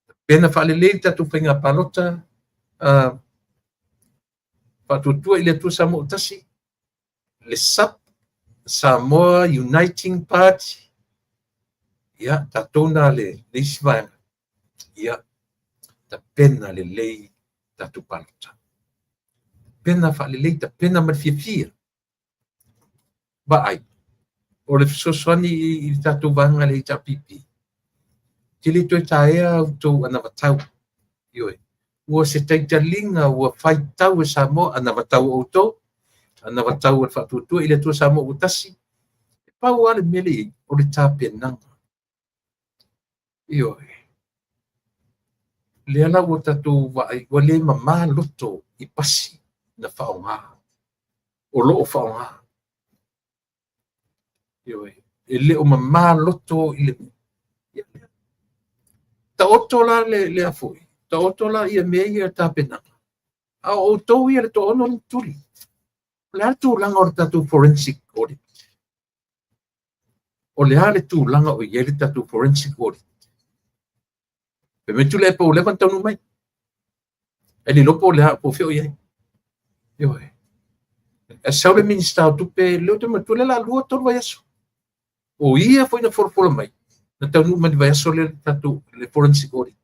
Ta pena whale lei tatu whinga palota. Patutua i le tua Samoa tasi. Le SAP, Samoa Uniting Party. Ia, tatona le isivaenga. Ia, ta pena le lei tatu palota. pena whaalelei, ta pena marfiafia. Ba ai, o le fisosoani i tātou vanga le ta pipi. Te le toi taea au tau ana watau. Ioi, ua se taitalinga ua whaitau e Samoa ana watau o tau, ana watau e whatuatua i le tua Samoa utasi. E pau ale mele o le tāpenanga. Ioi, le ala ua tātou vai, ua le mamā loto i pasi na whaonga. O loo whaonga. Ioi, e le o mamā loto i le ta otola le afoi. Ta otola ia mea ia tāpenanga. A o tau ia le to ono ni tuli. Le ale tūlanga o le tātou forensic audit. O le ale tūlanga o ia le tātou forensic audit. Pe me tule e pau levan taunu mai. E li lopo le hapo feo iai. Ioi. E sau le minista o tupe leo te matule la lua tolu vai aso. O ia foi na forpola mai. Na taunu mani vai aso le tātou le forensic audit.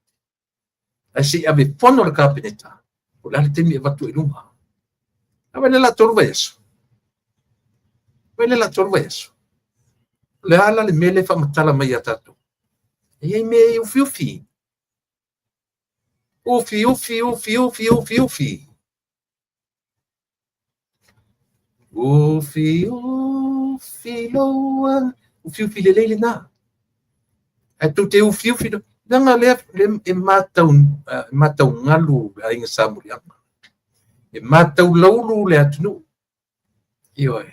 Ai si ave fono le kapineta. O le ale temi e vatu e lunga. Ave le la tolu vai aso. Ave le la tolu vai aso. Le ala le mele fa matala mai a tātou. E ai me ufi ufi. Ufi, ufi, ufi, ufi, ufi, ufi. Ufi, ufi, loa. Ufi, ufi, le leile na. E tu te ufi, ufi. Nanga le e matau ngalu a inga samuri anga. E matau laulu le atunu. Ioi.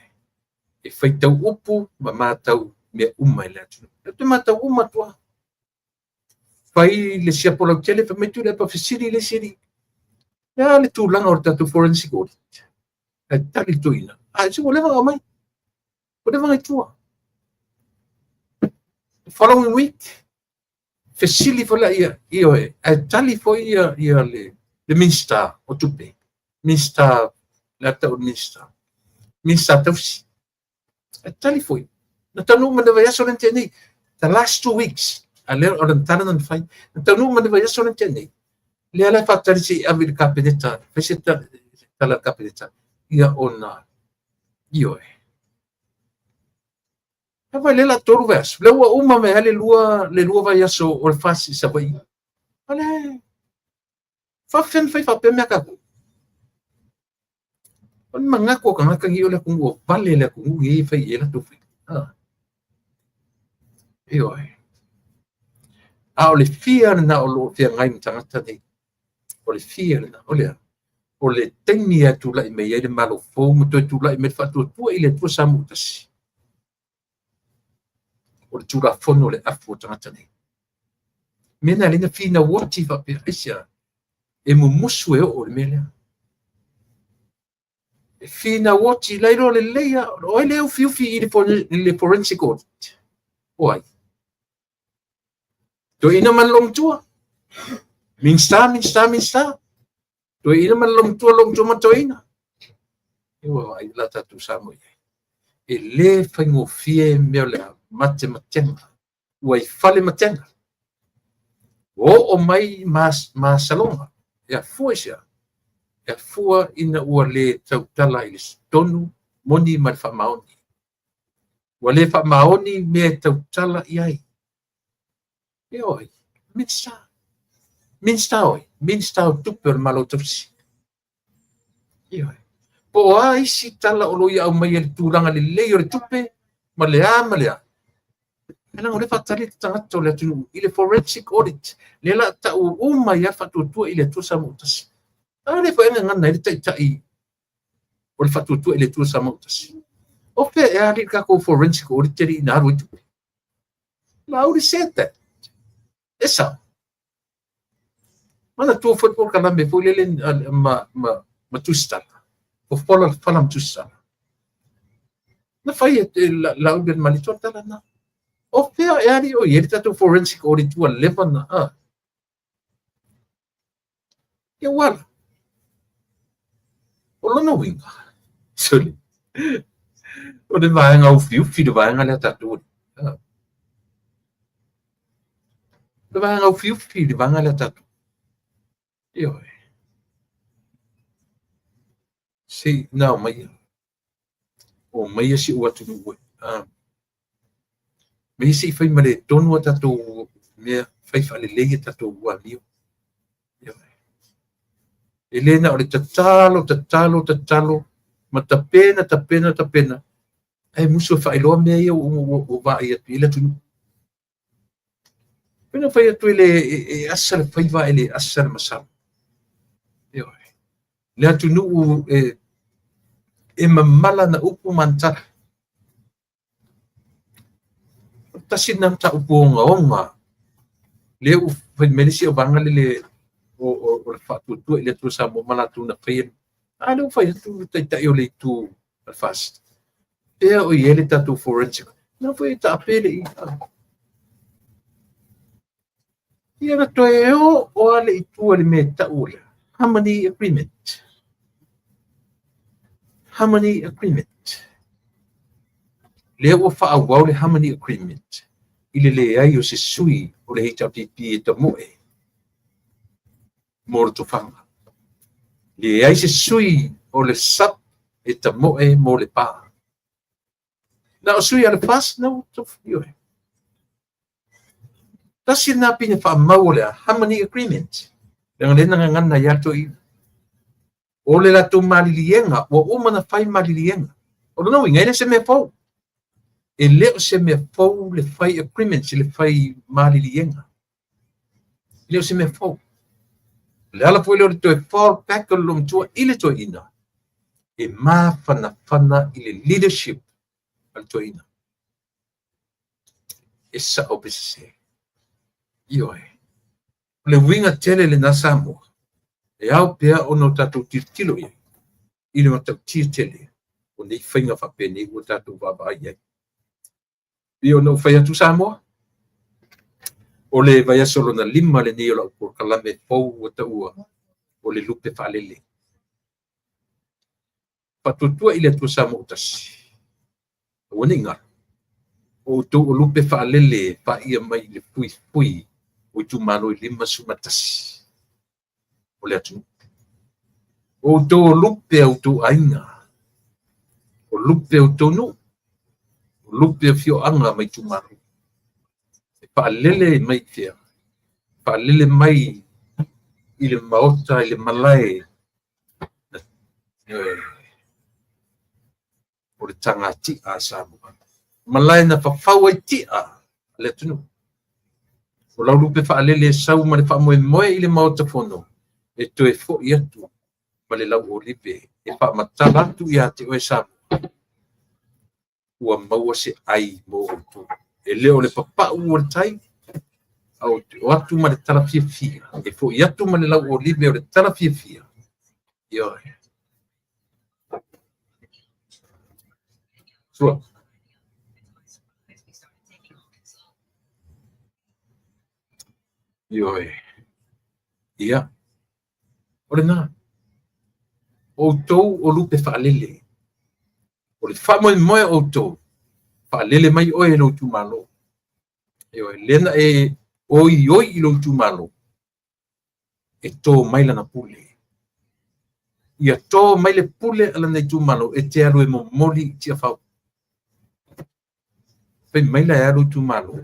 E whaitau upu, ma matau mea uma le atunu. E te matau uma tua. Pai le sia pola tele fa metu le pa fisiri le siri. Ya le tūlanga o tātou forensic audit. E tali tuina. A si o lewa o mai. O lewa ngai tua. Following week, fisili fola ia e tali fo ia le minsta o tupe. Minsta la tau minsta. Minsta tausi. E tali foi. Na tanu mana vai aso lente nei. The last 2 weeks. Ale o le tana nan fai. Na tanu mana vai aso lente nei. Le ala fatari si avi le kapineta. Fese tala kapineta. Ia ona. Ioe. E vai le la toru verso. Le ua uma me le lua vai aso o le fasi sa vai. Ale. Fa fen fai fa pe mea kaku. O le mangako ka ngaka ngi o le kungu o pale le kungu i fai e la tufi. Ioe. A o le fia na o lo fia ngai mtangata nei. O le fia na o le o le temi atu lai me ia le malo fo mo to tu lai me fa tu i le tu samu tasi. O le tura fono le afu tangata nei. Mena le na fina woti fa pe asia. E mo musu e o le mele. E fina woti lai ro le leia o le o fiufi i le forensic audit. Oi. To ina man long tua. Minsta. To ina man long tua man to ina. Iwa ai la tatu samu. E le fango fie me le mate matenga. Ua i fale matenga. O mai mas salonga. Ya fuisia. Ya fua ina ua le tautala i le tonu moni mal fa maoni. Ua le fa maoni me tautala i ai. Ioi, minsta oi, minsta o tupe o malo tausi. Ioi, po a isi tala o loia au mai le tūranga le lei o le tupe, ma le a. Ela o le fatali tangata o le atu, i le forensic audit, le la ta o mai a fatuatua i le tua samutasi. A le fa ngana i le taitai o le fatuatua i le tua samutasi. O pe e a li kako forensic audit teri ina aru i tupe. La auri seta. Esa. Mana tu football kana me foi le ma tustala. O fala tustala. Na fai la uben malito tala na. O pea e ari o yerita tu forensic audit tu levan na. Ya wala. O lona winga. Soli. O de vai nga ufi de vai nga le tatu. De vai nga ufi de vai nga le tatu. Io. si na mai o mai si o atu mai si fai male tonu tato me fai fale lei tato wa mio elena o le tatalo ma tapena ai muso fai lo me o va ia ile tu pena fai tu ile asal fai va ile asal masal yo le atu nu e mamala na upu manta tasin nam ta upu nga le u fai melisi o banga le o fa tu ile tu sa mo mala tu na fai ale u fai tu ta yo le tu fast e o ele tatu forensic não foi ta apele e era to o ale tu ale me ta ula harmony agreement le o fa au le harmony agreement ile le ai o se sui o le hita pipi e ta moe mo to fanga le ai se sui o le sap e ta moe mo le pa na o sui ale pas no to yo tasi na pine fa mau le harmony agreement dengan le nga ngana ya to i o le la tu malilienga o mana fai malilienga o no inga se me fo e le se me fo le fai agreement le fai malilienga le se me fo le ala foi le to fall back lum to ile to ina e ma fana ile leadership al to ina esa obese io le winga tele le nasamo e au pea ono tatu tirtilo ia ile ma tatu tirtele o nei whainga whapene o tatu waba ia i ono whaia tu Samoa o le vai solo na lima le nei o lau por kalame pou o ta ua o le lupe whalele patutua ile tu Samoa utasi o ninga o tu o lupe whalele pa ia mai le pui o tu malo i lima sumatasi o le atu o to lupe o tu ainga o lupe o tonu o lupe fio anga mai tu malo e pa lele mai fia pa lele mai ile maota ile malai o le tangati a Samoa malai na fafaua ti a le tunu o lau lupe fa lele sau ma le fa moe ile maota fono e to e fo ia tu ma le lau olive e fa matala tu ia te o sa ua maua se ai mo tu e leo le papa u tai au o atu ma le tala fia e fo ia tu ma le lau olive o le tala fia yo so yo ia ore na o tou o lupe fa lele o le fa moe o tou fa lele mai o e lo tu malo yo lena e oi i lo tu malo e to mai lana pule ia to mai le pule ala nei tu malo e te alu e mo moli tia fa pe mai la alu tu malo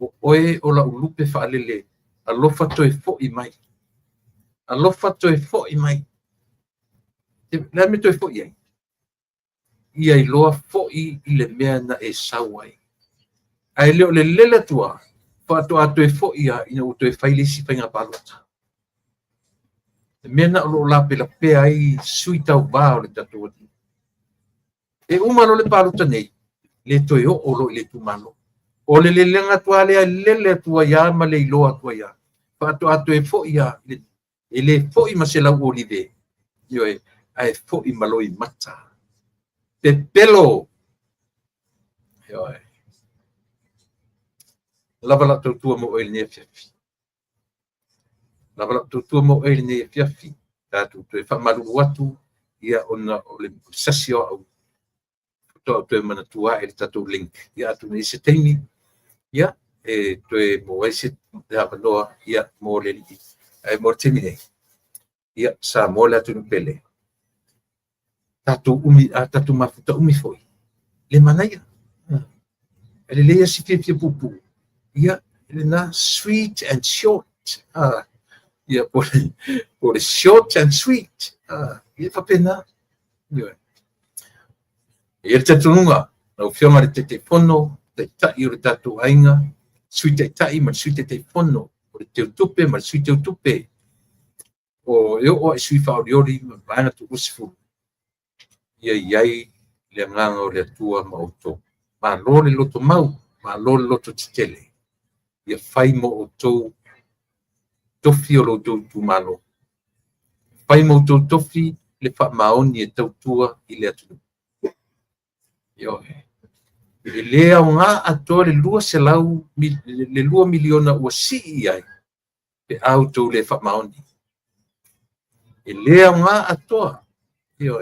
o oe o la lupe fa lele alofa to e fo i mai alofa to e fo i mai la me to e fo i ia i loa fo i le mea na e sawai ai leo le lele tua pa to ato e fo ia ina o to e faile si penga palota mena lo la pe ai sui tau ba o le tatu e umalo le palota nei le to e o lo le tu malo o le lenga tua le tua ia ma le loa tua ia pa to ato e fo ia le fo i ma se la olive io e ai fo i malo i mata pe pelo io e lava la tua mo el ne fiafi lava la tua mo el ne fiafi tatu to e fa malu watu ia ona o le sasio au to mana tua e tatu link ia tu ni se temi ia e to e mo ese da noa ia mo le ai mo termine ia sa mo la tu pele tatu mafuta umi foi. Le manaya. Ele leia si fia pupu. Ia, ele na sweet and short. Ia, por short and sweet. Ia papena. Ia. Ia tatunga. Nau whionga re te whono, te tai o re tatu ainga. Sui te tai, ma sui te whono. O re te utupe, ma sui te utupe. O eo o e sui whaoriori, ma vaanga tu usifu. Ia iai le nganga o le atua ma oto. Ma lo le loto mau, ma lo le loto titele. Ia whai mo oto tofi o lo tu malo. Whai mo oto tofi le wha maoni e tautua i le atu. Io e lea o ngā atoa le lua se lau, le lua miliona ua si iai. Pe auto le wha maoni. E lea o ngā atoa. Io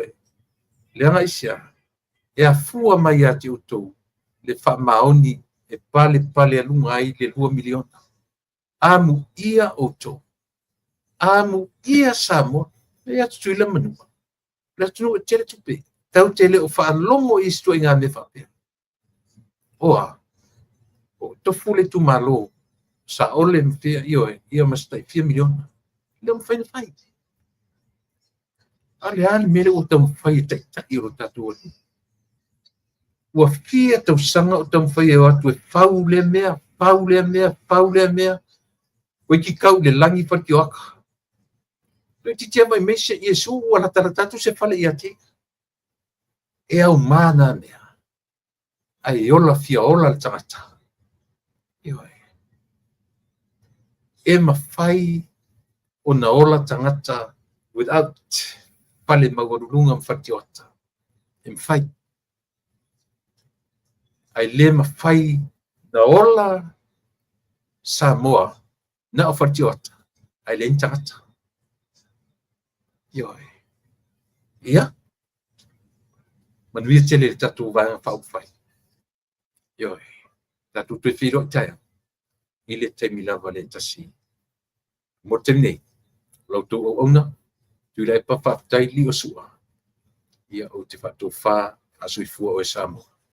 lea ngā isia. E a fua mai ati utou. Le wha maoni e pale alunga ai le lua miliona. Amu ia oto. Amu ia Samoa. E atu tuila manua. Le atu e tele tupe. Tau tele o wha longo i stua i ngā me whapea. Oa. O tofu le tu malo. Sa ole mwhea ia mastai 4 miliona. Lea mwhaina whai. Ale mere o tau mwhai tai tai o tatu o ni. Ua fia tau sanga o tau mwhai e watu e whau le mea. Oi ki kau le langi whaki o aka. Oi ti tia mai mesia Iesu ua lataratatu se whale i ate. E au mana mea. Ai ola fia ola le tangata. E mawhai o na ola tangata without pale mawarulunga mwhaki o ata. E mawhai. Ai le mawhai na ola Samoa na o whaki o ata. Ai le tangata. Ia. Manuia tele le tatu vanga whauwhai. Tatu tue whiro taia. Ile te milawa le tasi. Mo te nei. Lautu o ona. Tui lai papa tai li o sua. Ia o te whatu wha asui fua o e Samoa.